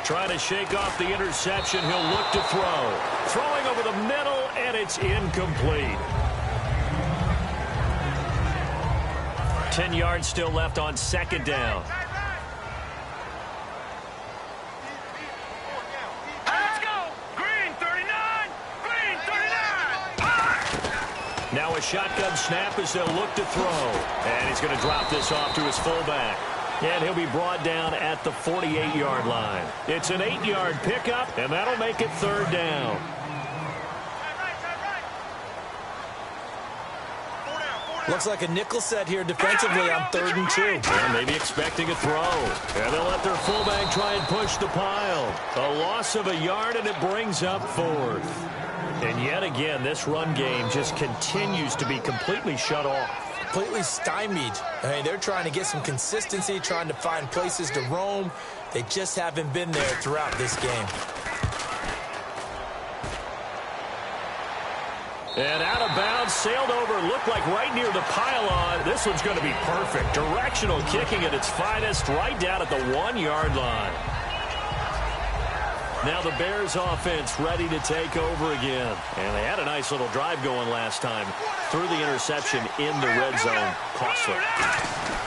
B: Trying to shake off the interception. He'll look to throw. Throwing over the middle, and it's incomplete. 10 yards still left on 2nd down. Now a shotgun snap as they'll look to throw. And he's going to drop this off to his fullback. And he'll be brought down at the 48-yard line. It's an 8-yard pickup, and that'll make it 3rd down.
C: Looks like a nickel set here defensively on 3rd and 2.
B: Well, maybe expecting a throw. And they'll let their fullback try and push the pile. A loss of a yard, and it brings up 4th. And yet again, this run game just continues to be completely shut off.
C: Completely stymied. I mean, they're trying to get some consistency, trying to find places to roam. They just haven't been there throughout this game.
B: And out of bounds, sailed over, looked like right near the pylon. This one's going to be perfect. Directional kicking at its finest, right down at the 1-yard line. Now the Bears offense ready to take over again. And they had a nice little drive going last time. Threw the interception in the red zone. Costly.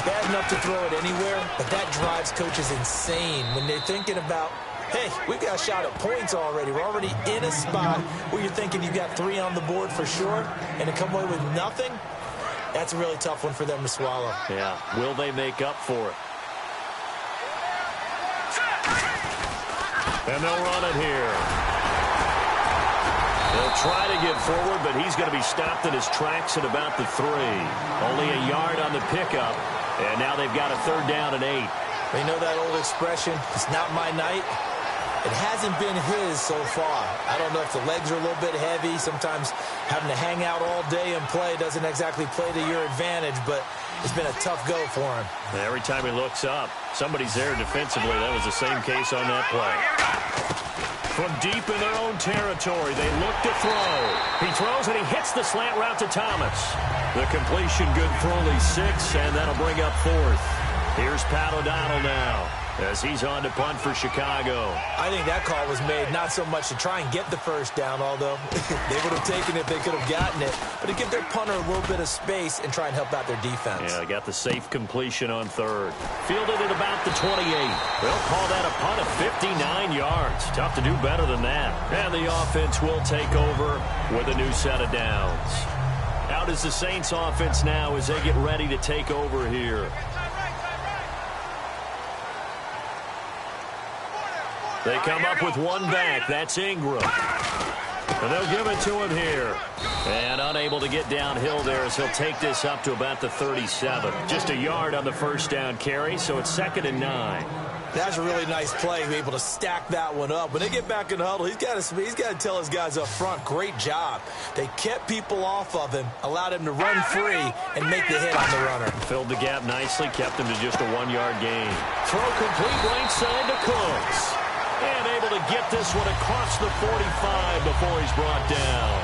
C: Bad enough to throw it anywhere, but that drives coaches insane when they're thinking about, hey, we've got a shot at points already. We're already in a spot where you're thinking you've got 3 on the board for sure, and to come away with nothing, that's a really tough one for them to swallow.
B: Yeah. Will they make up for it? And they'll run it here. They'll try to get forward, but he's going to be stopped in his tracks at about the 3. Only a yard on the pickup, and now they've got a 3rd down and 8.
C: They know that old expression, it's not my night. It hasn't been his so far. I don't know if the legs are a little bit heavy. Sometimes having to hang out all day and play doesn't exactly play to your advantage, but it's been a tough go for him.
B: And every time he looks up, somebody's there defensively. That was the same case on that play. From deep in their own territory, they look to throw. He throws, and he hits the slant route to Thomas. The completion good for only 6, and that'll bring up 4th. Here's Pat O'Donnell now as he's on to punt for Chicago.
C: I think that call was made not so much to try and get the first down, although they would have taken it if they could have gotten it, but to give their punter a little bit of space and try and help out their defense.
B: Yeah, they got the safe completion on 3rd. Fielded at about the 28. They'll call that a punt of 59 yards. Tough to do better than that. And the offense will take over with a new set of downs. Out is the Saints offense now as they get ready to take over here. They come up with one back. That's Ingram. And they'll give it to him here. And unable to get downhill there as he'll take this up to about the 37. Just a yard on the first down carry, so it's 2nd and 9.
C: That's a really nice play, be able to stack that one up. When they get back in the huddle, he's got to tell his guys up front, great job. They kept people off of him, allowed him to run free, and make the hit on the runner.
B: Filled the gap nicely, kept him to just a 1-yard gain. Throw complete right side to Cooks. And able to get this one across the 45 before he's brought down.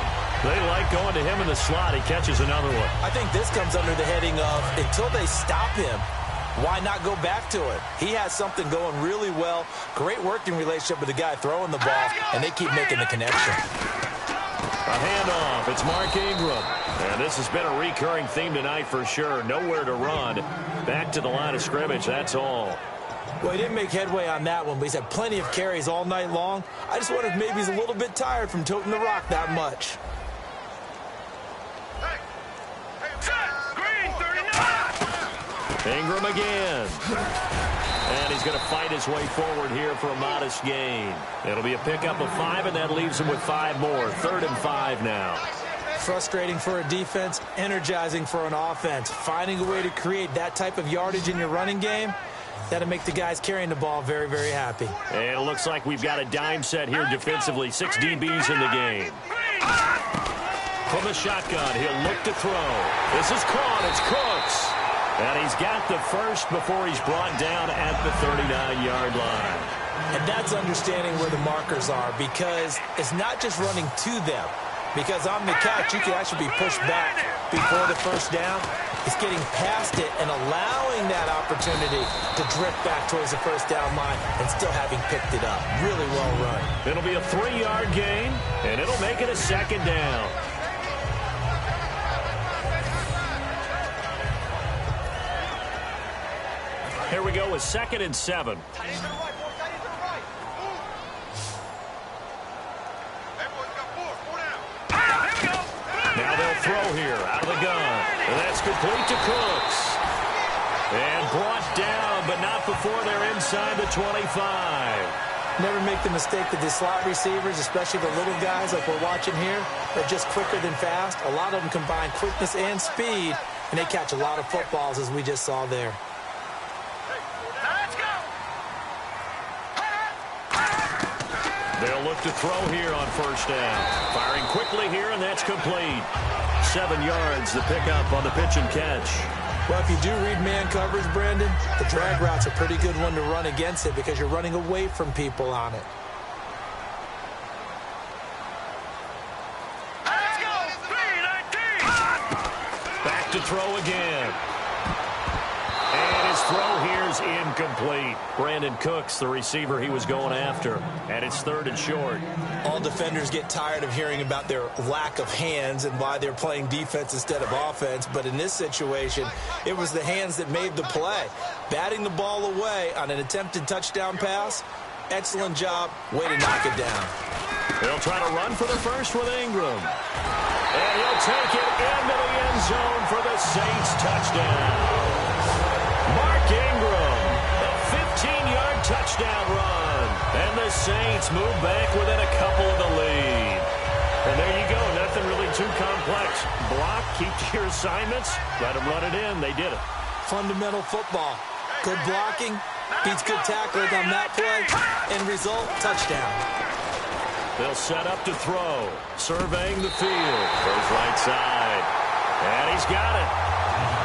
B: They like going to him in the slot. He catches another one.
C: I think this comes under the heading of, until they stop him, why not go back to it? He has something going really well. Great working relationship with the guy throwing the ball, and they keep making the connection.
B: A handoff. It's Mark Ingram. And this has been a recurring theme tonight for sure. Nowhere to run. Back to the line of scrimmage. That's all.
C: Well, he didn't make headway on that one, but he's had plenty of carries all night long. I just wonder if maybe he's a little bit tired from toting the rock that much.
E: Green 39.
B: Ingram again. And he's going to fight his way forward here for a modest gain. It'll be a pickup of 5, and that leaves him with 5 more. 3rd and 5 now.
C: Frustrating for a defense, energizing for an offense. Finding a way to create that type of yardage in your running game, that'll make the guys carrying the ball very, very happy.
B: And it looks like we've got a dime set here defensively. 6 DBs in the game. From the shotgun, he'll look to throw. This is caught. It's Cooks. And he's got the first before he's brought down at the 39-yard line.
C: And that's understanding where the markers are, because it's not just running to them. Because on the catch, you can actually be pushed back before the first down. It's getting past it and allowing that opportunity to drift back towards the first down line and still having picked it up. Really well run.
B: It'll be a 3-yard gain, and it'll make it a 2nd down. Here we go with 2nd and 7. Now they'll throw here out of the gun. And that's complete to Cooks. And brought down, but not before they're inside the 25.
C: Never make the mistake that the slot receivers, especially the little guys like we're watching here, are just quicker than fast. A lot of them combine quickness and speed, and they catch a lot of footballs, as we just saw there.
B: They'll look to throw here on 1st down. Firing quickly here, and that's complete. 7 yards, the pickup on the pitch and catch.
C: Well, if you do read man coverage, Brandon, the drag route's a pretty good one to run against it because you're running away from people on it.
E: Let's go. 3-19.
B: Back to throw again. And his throw here's incomplete. Brandon Cooks, the receiver he was going after. And it's 3rd and short.
C: All defenders get tired of hearing about their lack of hands and why they're playing defense instead of offense. But in this situation, it was the hands that made the play. Batting the ball away on an attempted touchdown pass. Excellent job. Way to knock it down.
B: They'll try to run for the first with Ingram. And he'll take it into the end zone for the Saints touchdown. Mark Ingram, a 15-yard touchdown run. And the Saints move back within a couple of the lead. And there you go, nothing really too complex. Block, keep to your assignments, let them run it in. They did it.
C: Fundamental football. Good blocking, beats good tackling on that play. End result, touchdown.
B: They'll set up to throw. Surveying the field. Goes right side. And he's got it.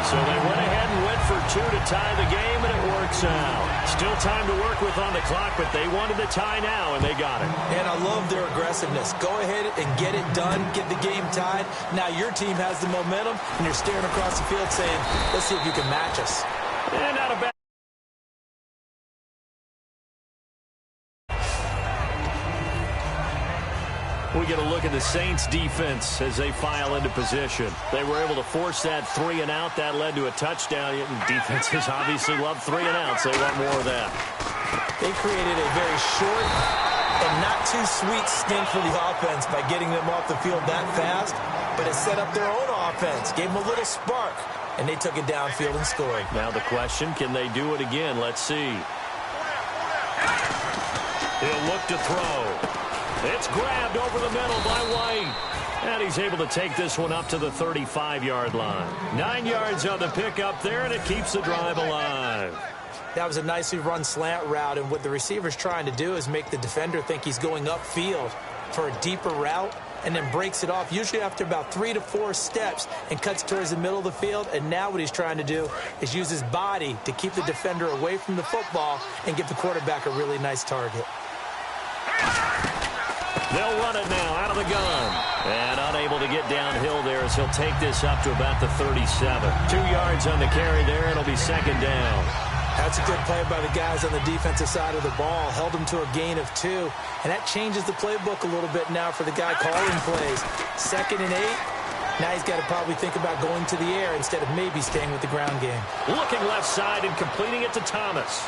B: So they went ahead and went for 2 to tie the game, and it works out. Still time to work with on the clock, but they wanted the tie now, and they got it.
C: And I love their aggressiveness. Go ahead and get it done, get the game tied. Now your team has the momentum, and you're staring across the field saying, let's see if you can match us.
B: And not a bad. We get a look at the Saints defense as they file into position. They were able to force that 3 and out. That led to a touchdown. Defenses obviously love 3 and outs. They want more of that.
C: They created a very short and not too sweet stint for the offense by getting them off the field that fast, but it set up their own offense, gave them a little spark, and they took it downfield and scored.
B: Now the question, can they do it again? Let's see. He'll look to throw. It's grabbed over the middle by White. And he's able to take this one up to the 35-yard line. 9 yards on the pickup there, and it keeps the drive alive.
C: That was a nicely run slant route, and what the receiver's trying to do is make the defender think he's going upfield for a deeper route, and then breaks it off, usually after about 3 to 4 steps, and cuts towards the middle of the field. And now what he's trying to do is use his body to keep the defender away from the football and give the quarterback a really nice target.
B: They'll run it now out of the gun. And unable to get downhill there as he'll take this up to about the 37. 2 yards on the carry there. It'll be 2nd down.
C: That's a good play by the guys on the defensive side of the ball. Held him to a gain of 2. And that changes the playbook a little bit now for the guy calling plays. 2nd and 8. Now he's got to probably think about going to the air instead of maybe staying with the ground game.
B: Looking left side and completing it to Thomas.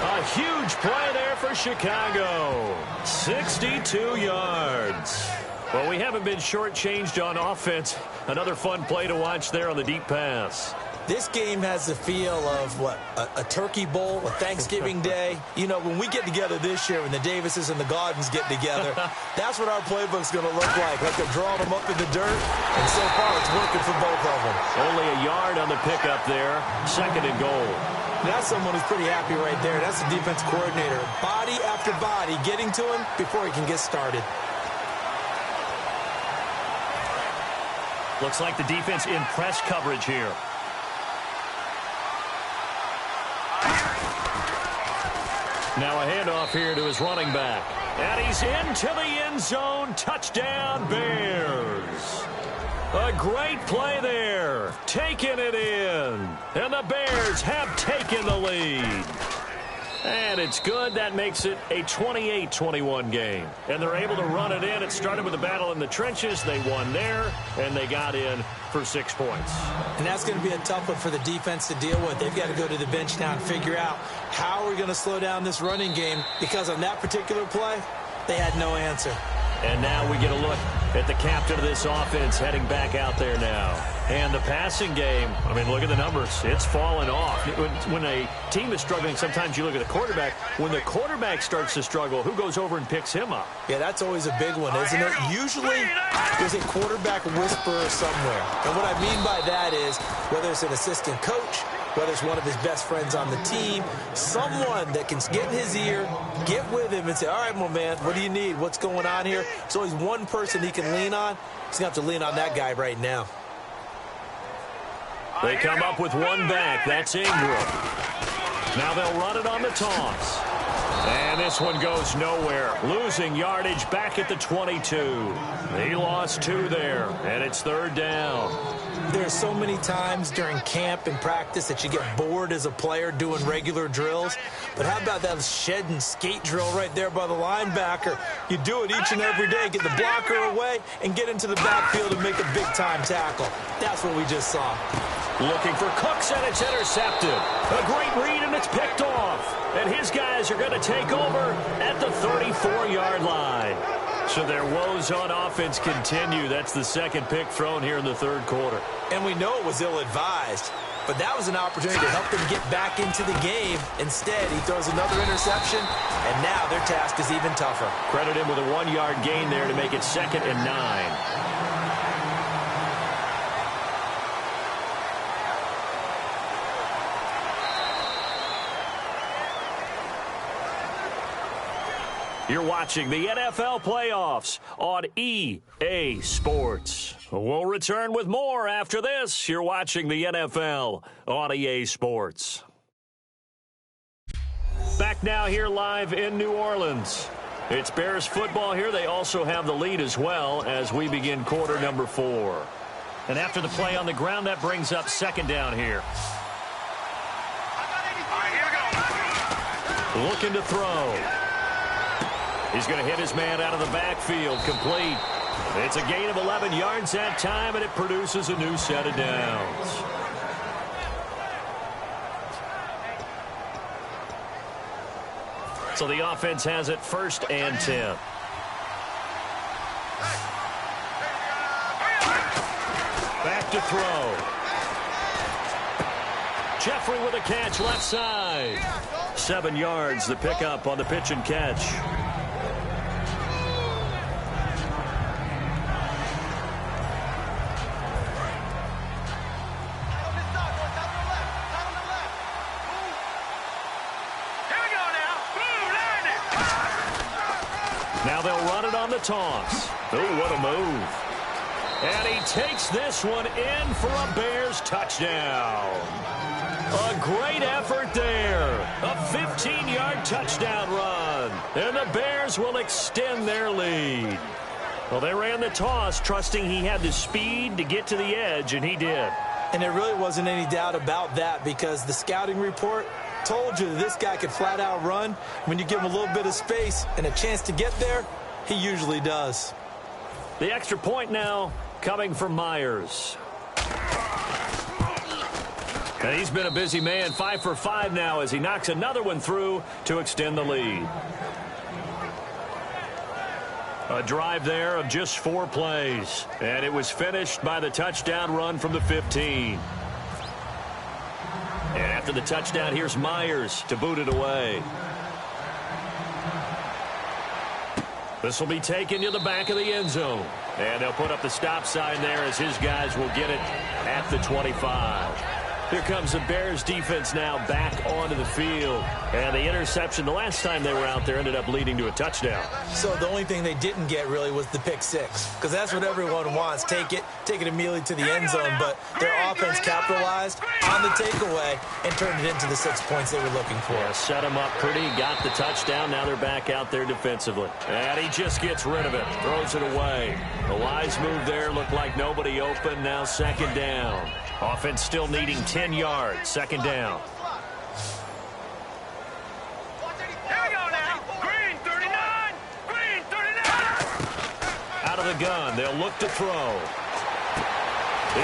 B: A huge play there for Chicago. 62 yards. Well, we haven't been shortchanged on offense. Another fun play to watch there on the deep pass.
C: This game has the feel of, what, a turkey bowl, a Thanksgiving day. You know, when we get together this year, when the Davises and the Gardens get together, that's what our playbook's going to look like. Like they're drawing them up in the dirt, and so far it's working for both of them.
B: Only a yard on the pickup there. 2nd and goal.
C: That's someone who's pretty happy right there. That's the defense coordinator. Body after body getting to him before he can get started.
B: Looks like the defense in press coverage here. Now a handoff here to his running back. And he's into the end zone. Touchdown, Bears. A great play there. Taking it in. And the Bears have taken the lead. And it's good. That makes it a 28-21 game. And they're able to run it in. It started with a battle in the trenches. They won there, and they got in for 6 points.
C: And that's going to be a tough one for the defense to deal with. They've got to go to the bench now and figure out how we're going to slow down this running game, because on that particular play, they had no answer.
B: And now we get a look at the captain of this offense heading back out there now. And the passing game, I mean, look at the numbers. It's fallen off. When a team is struggling, sometimes you look at the quarterback. When the quarterback starts to struggle, who goes over and picks him up?
C: Yeah, that's always a big one, isn't it? Usually, there's a quarterback whisperer somewhere. And what I mean by that is, whether it's an assistant coach, whether it's one of his best friends on the team, someone that can get in his ear, get with him and say, all right, my man, what do you need? What's going on here? There's always one person he can lean on. He's going to have to lean on that guy right now.
B: They come up with one back. That's Ingram. Now they'll run it on the toss. And this one goes nowhere. Losing yardage back at the 22. He lost 2 there, and it's 3rd down.
C: There's so many times during camp and practice that you get bored as a player doing regular drills. But how about that shed and skate drill right there by the linebacker? You do it each and every day. Get the blocker away and get into the backfield and make a big-time tackle. That's what we just saw.
B: Looking for Cooks, and it's intercepted. A great read, and it's picked off. And his guys are going to take over at the 34-yard line. So their woes on offense continue. That's the 2nd pick thrown here in the 3rd quarter.
C: And we know it was ill-advised, but that was an opportunity to help them get back into the game. Instead, he throws another interception, and now their task is even tougher.
B: Credit him with a 1-yard gain there to make it 2nd and 9. You're watching the NFL playoffs on EA Sports. We'll return with more after this. You're watching the NFL on EA Sports. Back now here live in New Orleans. It's Bears football here. They also have the lead as well as we begin quarter number 4. And after the play on the ground, that brings up 2nd down here. Looking to throw. He's going to hit his man out of the backfield. Complete. It's a gain of 11 yards that time, and it produces a new set of downs. So the offense has it 1st and 10. Back to throw. Jeffrey with a catch left side. 7 yards, the pickup on the pitch and catch. Now they'll run it on the toss. Oh, what a move. And he takes this one in for a Bears touchdown. A great effort there. A 15-yard touchdown run. And the Bears will extend their lead. Well, they ran the toss, trusting he had the speed to get to the edge, and he did.
C: And there really wasn't any doubt about that, because the scouting report told you that this guy could flat out run. When you give him a little bit of space and a chance to get there, he usually does.
B: The extra point now coming from Myers. And he's been a busy man, 5 for 5 now as he knocks another one through to extend the lead. A drive there of just 4 plays. And it was finished by the touchdown run from the 15. And after the touchdown, here's Myers to boot it away. This will be taken to the back of the end zone. And they'll put up the stop sign there as his guys will get it at the 25. Here comes the Bears defense now back onto the field. And the interception the last time they were out there ended up leading to a touchdown.
C: So the only thing they didn't get really was the pick six, because that's what everyone wants. Take it immediately to the end zone. But their offense capitalized on the takeaway and turned it into the 6 points they were looking for.
B: Yeah, set them up pretty, got the touchdown. Now they're back out there defensively. And he just gets rid of it, throws it away. A wise move there, looked like nobody open. Now second down. Offense still needing 10 yards, second down.
E: Here we go now. Green 39. Green 39.
B: Out of the gun, they'll look to throw.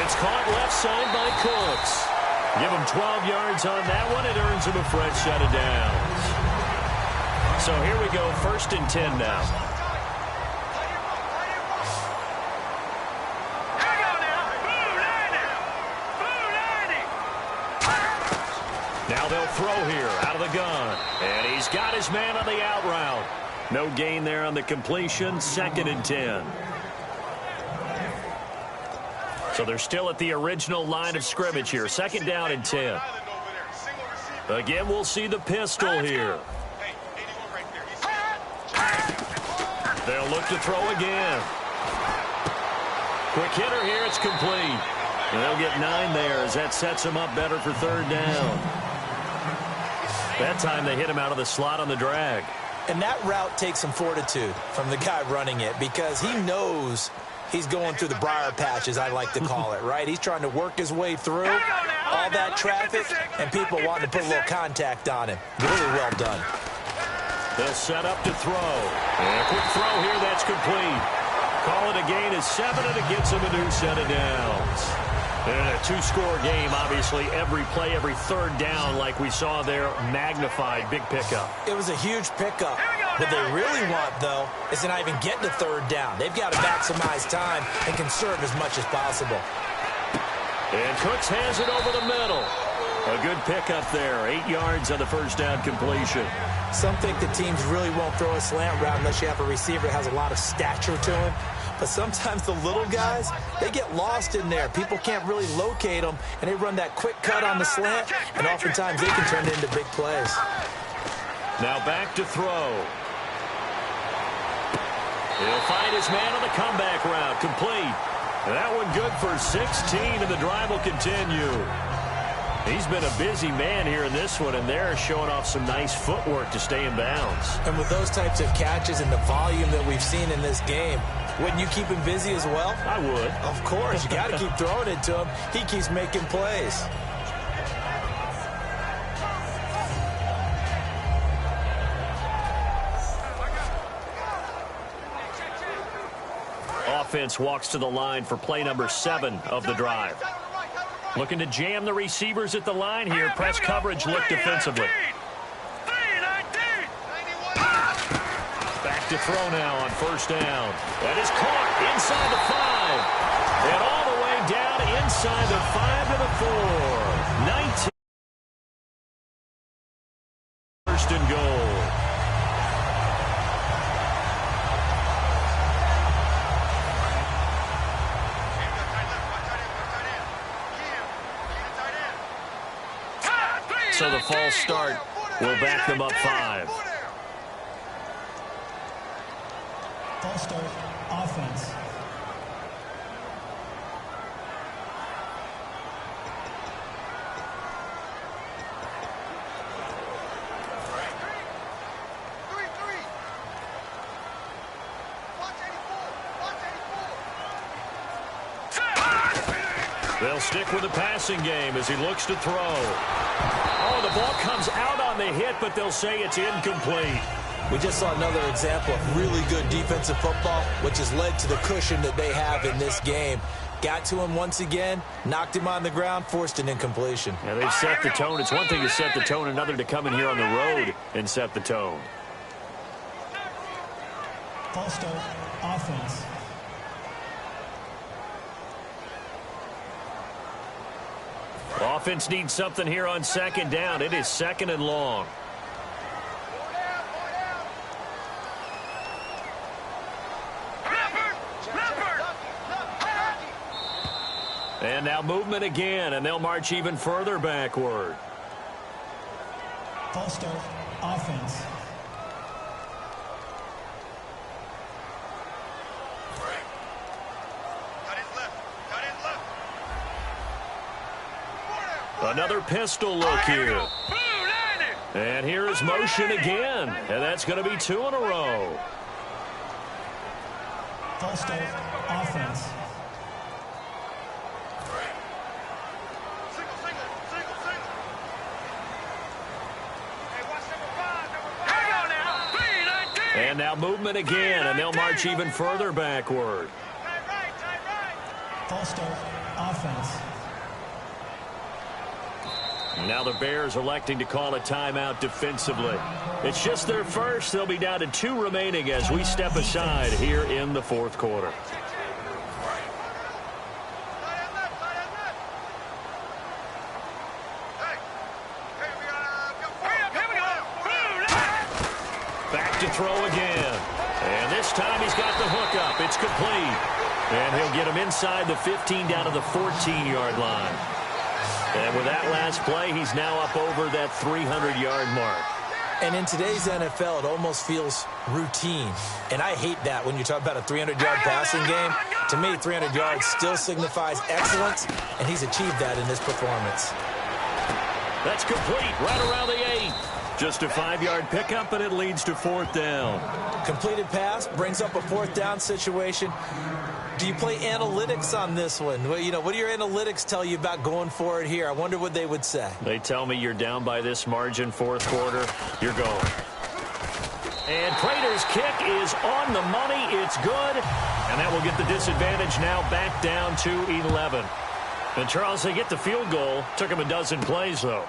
B: It's caught left side by Cooks. Give him 12 yards on that one. It earns him a fresh set of downs. So here we go, 1st and 10 now. Now they'll throw here out of the gun. And he's got his man on the out route. No gain there on the completion. 2nd and 10. So they're still at the original line of scrimmage here. 2nd down and 10. Again, we'll see the pistol here. They'll look to throw again. Quick hitter here. It's complete. And they'll get 9 there as that sets them up better for 3rd down. That time they hit him out of the slot on the drag.
C: And that route takes some fortitude from the guy running it, because he knows he's going through the briar patch, as I like to call it, right? He's trying to work his way through all that traffic and people wanting to put a little contact on him. Really well done.
B: They'll set up to throw. And a quick throw here, that's complete. Call it a gain of 7, and it gets him a new set of downs. And a 2-score game, obviously, every play, every 3rd down, like we saw there, magnified, big pickup.
C: It was a huge pickup. What they really want, though, is to not even get to 3rd down. They've got to maximize time and conserve as much as possible.
B: And Cooks has it over the middle. A good pickup there, 8 yards on the 1st down completion.
C: Some think the teams really won't throw a slant route unless you have a receiver that has a lot of stature to him. But sometimes the little guys, they get lost in there. People can't really locate them, and they run that quick cut on the slant, and oftentimes they can turn it into big plays.
B: Now back to throw. He'll find his man on the comeback route, complete. And that one good for 16, and the drive will continue. He's been a busy man here in this one, and they're showing off some nice footwork to stay in bounds.
C: And with those types of catches and the volume that we've seen in this game, wouldn't you keep him busy as well?
B: I would.
C: Of course. You got to keep throwing it to him. He keeps making plays.
B: Offense walks to the line for play number 7 of the drive. Looking to jam the receivers at the line here. Press coverage, look defensively. Back to throw now on 1st down. That is caught inside the 5. And all the way down inside the 5 to the 4. 19. 1st and goal. So the false start will back them up 5.
D: False start, offense.
B: They'll stick with the passing game as he looks to throw. Oh, the ball comes out on the hit, but they'll say it's incomplete.
C: We just saw another example of really good defensive football, which has led to the cushion that they have in this game. got to him once again, knocked him on the ground, forced an incompletion.
B: Yeah, they've set the tone. It's one thing to set the tone, another to come in here on the road and set the tone.
D: False start, offense.
B: Offense needs something here on second down. It is second and long. And now movement again, and they'll march even further backward.
D: False start, offense.
B: Another pistol look here. And here is motion again. And that's going to be 2 in a row.
D: False start, offense. And now movement again, and they'll march even further backward. False start, offense.
B: Now the Bears electing to call a timeout defensively. It's just their first. They'll be down to 2 remaining as we step aside here in the fourth quarter. Back to throw again. And this time he's got the hook up. It's complete. And he'll get him inside the 15 down to the 14-yard line. And with that last play, he's now up over that 300-yard mark.
C: And in today's NFL, it almost feels routine. And I hate that when you talk about a 300-yard passing game. To me, 300 yards still signifies excellence, and he's achieved that in this performance.
B: That's complete right around the 8. Just a 5-yard pickup, and it leads to 4th down.
C: Completed pass brings up a 4th down situation. Do you play analytics on this one? Well, you know, what do your analytics tell you about going for it here? I wonder what they would say.
B: They tell me you're down by this margin, fourth quarter, you're going. And Prater's kick is on the money. It's good. And that will get the disadvantage now back down to 11. And, Charles, they get the field goal. Took them a dozen plays, though.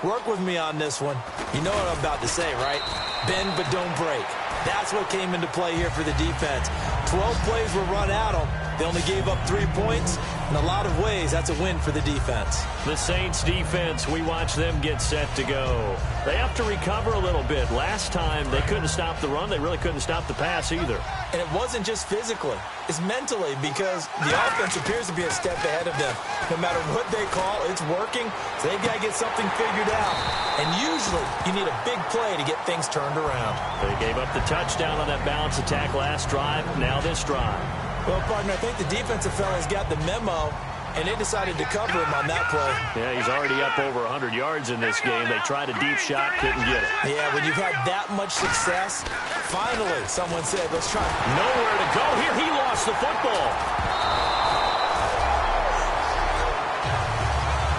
C: Work with me on this one. You know what I'm about to say, right? Bend but don't break. That's what came into play here for the defense. 12 plays were run at them. They only gave up 3 points. In a lot of ways, that's a win for the defense.
B: The Saints defense, we watch them get set to go. They have to recover a little bit. Last time, they couldn't stop the run. They really couldn't stop the pass either.
C: And it wasn't just physically. It's mentally, because the offense appears to be a step ahead of them. No matter what they call, it's working. So they've got to get something figured out. And usually, you need a big play to get things turned around.
B: They gave up the touchdown on that bounce attack last drive. Now this drive.
C: Well, partner, I think the defensive fellas got the memo, and they decided to cover him on that play.
B: Yeah, he's already up over 100 yards in this game. They tried a deep shot, couldn't get it.
C: Yeah, when you've had that much success, finally someone said, let's try.
B: Nowhere to go here. He lost the football.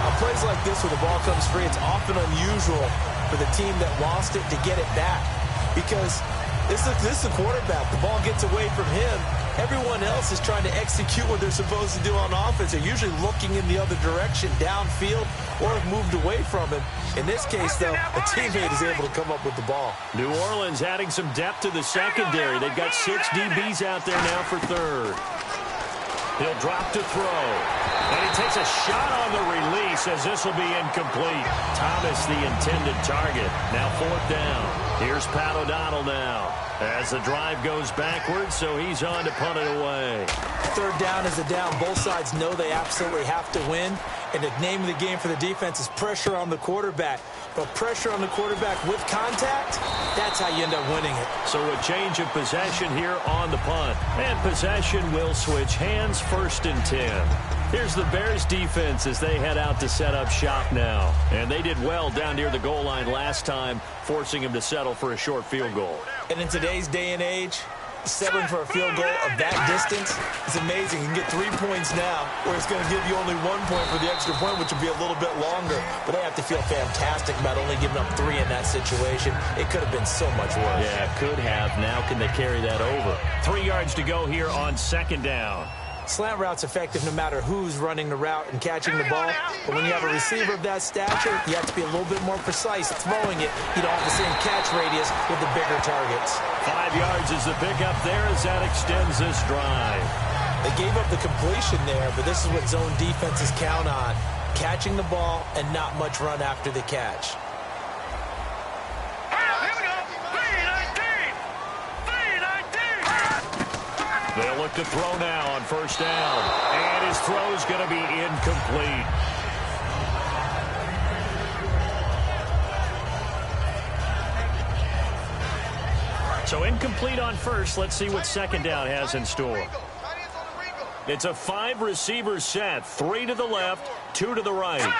C: On plays like this where the ball comes free, it's often unusual for the team that lost it to get it back, because this is the quarterback. The ball gets away from him. Everyone else is trying to execute what they're supposed to do on offense. They're usually looking in the other direction, downfield, or have moved away from him. In this case, though, a teammate is able to come up with the ball.
B: New Orleans adding some depth to the secondary. They've got 6 DBs out there now for third. He'll drop to throw. And he takes a shot on the release as this will be incomplete. Thomas, the intended target. Now 4th down. Here's Pat O'Donnell now as the drive goes backwards, so he's on to punt it away.
C: 3rd down is a down. Both sides know they absolutely have to win. And the name of the game for the defense is pressure on the quarterback. But pressure on the quarterback with contact, that's how you end up winning it.
B: So a change of possession here on the punt. And possession will switch hands, 1st and 10. Here's the Bears defense as they head out to set up shop now. And they did well down near the goal line last time, forcing him to settle for a short field goal.
C: And in today's day and age, settling for a field goal of that distance is amazing. You can get 3 points now, where it's going to give you only 1 point for the extra point, which would be a little bit longer. But they have to feel fantastic about only giving up 3 in that situation. It could have been so much worse.
B: Yeah, could have. Now can they carry that over? 3 yards to go here on 2nd down.
C: Slant route's effective no matter who's running the route and catching the ball. But when you have a receiver of that stature, you have to be a little bit more precise throwing it. You don't have the same catch radius with the bigger targets.
B: 5 yards is the pickup there as that extends this drive.
C: They gave up the completion there, but this is what zone defenses count on. Catching the ball and not much run after the catch.
B: They'll look to throw now on first down. And his throw's going to be incomplete. So incomplete on first. Let's see what second down has in store. It's a 5-receiver set. 3 to the left, 2 to the right. And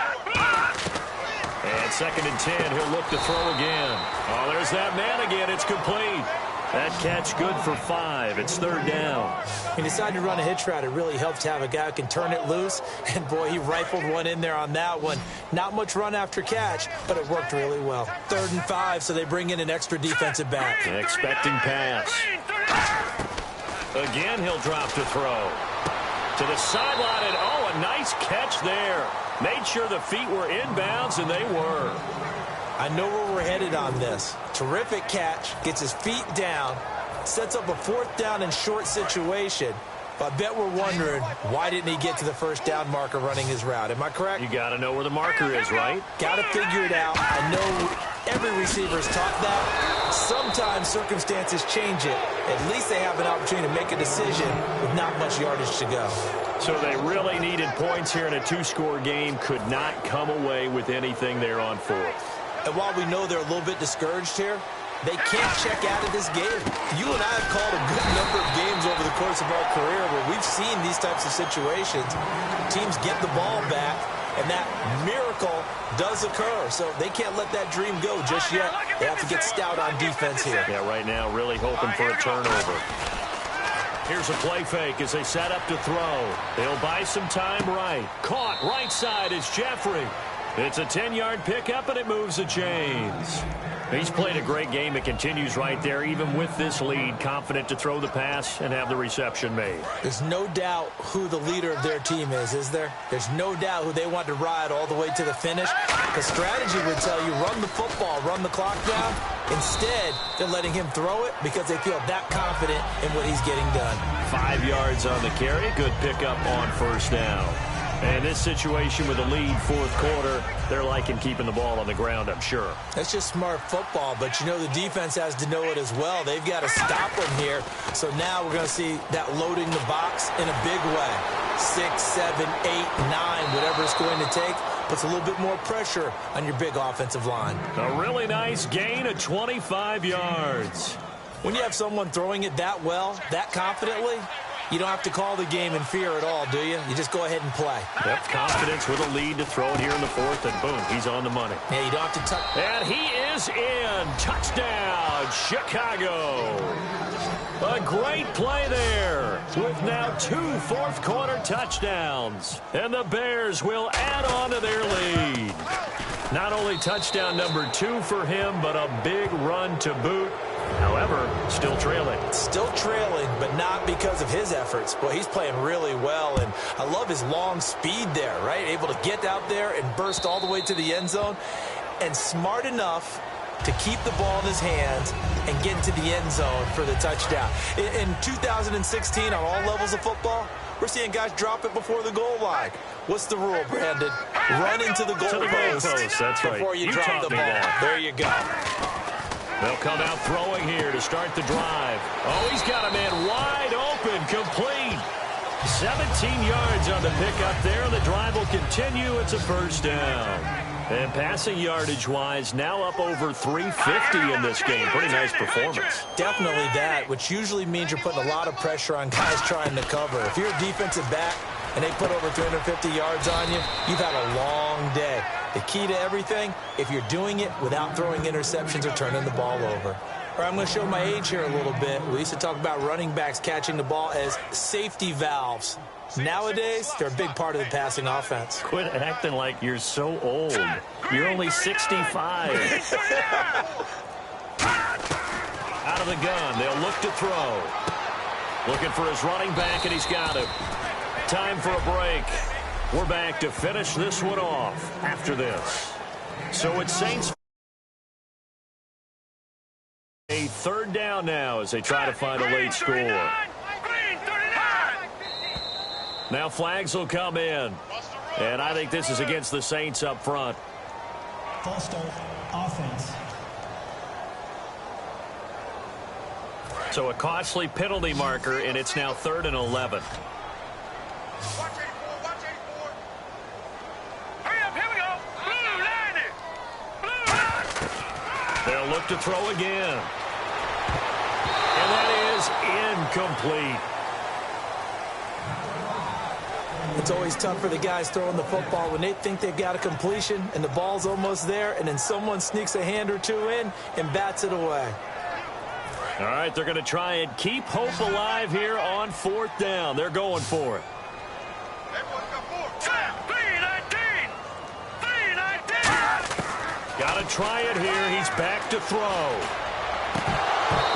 B: 2nd and 10. He'll look to throw again. Oh, there's that man again. It's complete. That catch good for 5. It's 3rd down.
C: He decided to run a hitch route. It really helps to have a guy who can turn it loose. And, boy, he rifled one in there on that one. Not much run after catch, but it worked really well. 3rd and 5, so they bring in an extra defensive back.
B: Expecting pass. Again, he'll drop to throw. To the sideline, and, oh, a nice catch there. Made sure the feet were inbounds, and they were.
C: I know where we're headed on this. Terrific catch, gets his feet down, sets up a 4th down and short situation. But I bet we're wondering, why didn't he get to the first down marker running his route? Am I correct?
B: You got to know where the marker is, right?
C: Got to figure it out. I know every receiver's taught that. Sometimes circumstances change it. At least they have an opportunity to make a decision with not much yardage to go.
B: So they really needed points here in a 2-score game. Could not come away with anything there on 4th.
C: And while we know they're a little bit discouraged here, they can't check out of this game. You and I have called a good number of games over the course of our career where we've seen these types of situations. Teams get the ball back, and that miracle does occur. So they can't let that dream go just yet. They have to get stout on defense here.
B: Yeah, right now really hoping for a turnover. Here's a play fake as they set up to throw. They'll buy some time right. Caught right side is Jeffrey. It's a 10-yard pickup, and it moves the chains. He's played a great game. It continues right there, even with this lead, confident to throw the pass and have the reception made.
C: There's no doubt who the leader of their team is there? There's no doubt who they want to ride all the way to the finish. The strategy would tell you, run the football, run the clock down. Instead, they're letting him throw it because they feel that confident in what he's getting done.
B: 5 yards on the carry. Good pickup on first down. And this situation with a lead 4th quarter, they're liking keeping the ball on the ground, I'm sure.
C: That's just smart football, but you know the defense has to know it as well. They've got to stop them here. So now we're going to see that loading the box in a big way. 6, 7, 8, 9, whatever it's going to take, puts a little bit more pressure on your big offensive line.
B: A really nice gain of 25 yards.
C: When you have someone throwing it that well, that confidently, you don't have to call the game in fear at all, do you? You just go ahead and play.
B: Yep, confidence with a lead to throw it here in the 4th, and boom, he's on the money.
C: Yeah, you don't have to touch.
B: And he is in. Touchdown, Chicago. A great play there with now 2 fourth-quarter touchdowns. And the Bears will add on to their lead. Not only touchdown number 2 for him, but a big run to boot. However, still trailing.
C: Still trailing, but not because of his efforts. Well, he's playing really well, and I love his long speed there, right? Able to get out there and burst all the way to the end zone, and smart enough to keep the ball in his hands and get into the end zone for the touchdown. In 2016, on all levels of football, we're seeing guys drop it before the goal line. What's the rule, Brandon? Run into the goal post.
B: That's right.
C: Before you drop the ball. There you go.
B: They'll come out throwing here to start the drive. Oh, he's got a man wide open, complete. 17 yards on the pickup there. The drive will continue. It's a first down. And passing yardage-wise, now up over 350 in this game. Pretty nice performance.
C: Definitely that, which usually means you're putting a lot of pressure on guys trying to cover. If you're a defensive back and they put over 350 yards on you, you've had a long day. The key to everything, if you're doing it without throwing interceptions or turning the ball over. All right, I'm going to show my age here a little bit. We used to talk about running backs catching the ball as safety valves. Nowadays, they're a big part of the passing offense.
B: Quit acting like you're so old. You're only 65. Out of the gun, they'll look to throw. Looking for his running back, and he's got him. Time for a break. We're back to finish this one off after this. So it's Saints. A third down now as they try to find a late score. Now flags will come in. And I think this is against the Saints up front.
F: False start, offense.
B: So a costly penalty marker, and it's now 3rd and 11.
E: Watch 84, watch 84. Hurry up, here we go. Blue, line it. Blue.
B: They'll look to throw again. And that is incomplete.
C: It's always tough for the guys throwing the football when they think they've got a completion and the ball's almost there, and then someone sneaks a hand or two in and bats it away.
B: All right, they're going to try and keep hope alive here on 4th down. They're going for it. Got to try it here. He's back to throw.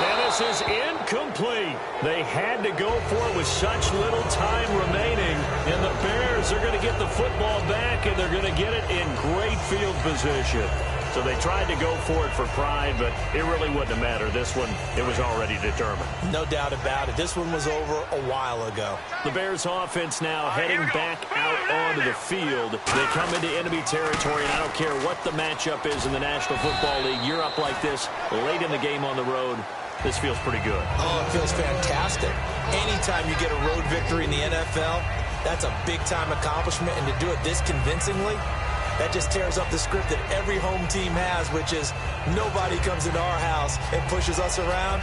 B: And this is incomplete. They had to go for it with such little time remaining. And the Bears are going to get the football back, and they're going to get it in great field position. So they tried to go for it for pride, but it really wouldn't have mattered. This one, it was already determined.
C: No doubt about it. This one was over a while ago.
B: The Bears offense now heading back out onto the field. They come into enemy territory, and I don't care what the matchup is in the National Football League. You're up like this late in the game on the road. This feels pretty good.
C: Oh, it feels fantastic. Anytime you get a road victory in the NFL, that's a big-time accomplishment, and to do it this convincingly, that just tears up the script that every home team has, which is nobody comes into our house and pushes us around.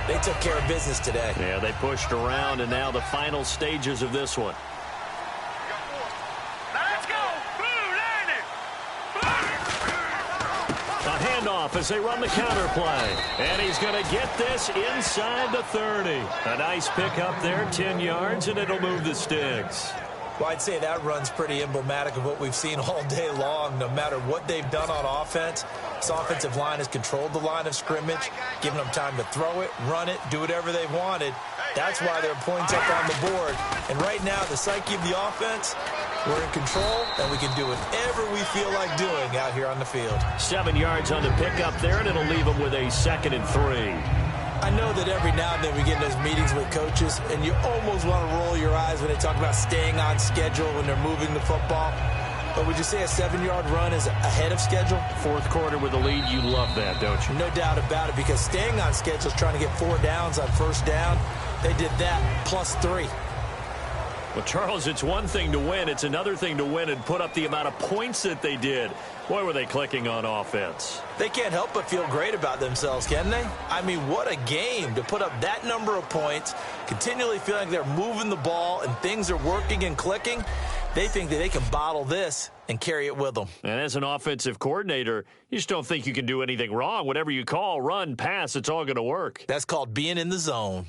C: They took care of business today.
B: Yeah, they pushed around, and now the final stages of this one.
E: Let's go. Blue, line it.
B: A handoff as they run the counter play. And he's going to get this inside the 30. A nice pickup there, 10 yards, and it'll move the sticks.
C: Well, I'd say that run's pretty emblematic of what we've seen all day long. No matter what they've done on offense, this offensive line has controlled the line of scrimmage, given them time to throw it, run it, do whatever they've wanted. That's why they're points up on the board. And right now, the psyche of the offense, we're in control, and we can do whatever we feel like doing out here on the field.
B: 7 yards on the pickup there, and it'll leave them with a 2nd and 3.
C: I know that every now and then we get in those meetings with coaches, and you almost want to roll your eyes when they talk about staying on schedule when they're moving the football. But would you say a 7-yard run is ahead of schedule?
B: 4th quarter with a lead, you love that, don't you?
C: No doubt about it, because staying on schedule is trying to get 4 downs on 1st down. They did that plus 3.
B: Well, Charles, it's one thing to win. It's another thing to win and put up the amount of points that they did. Boy, were they clicking on offense.
C: They can't help but feel great about themselves, can they? I mean, what a game to put up that number of points, continually feeling like they're moving the ball and things are working and clicking. They think that they can bottle this and carry it with them.
B: And as an offensive coordinator, you just don't think you can do anything wrong. Whatever you call, run, pass, it's all going to work.
C: That's called being in the zone.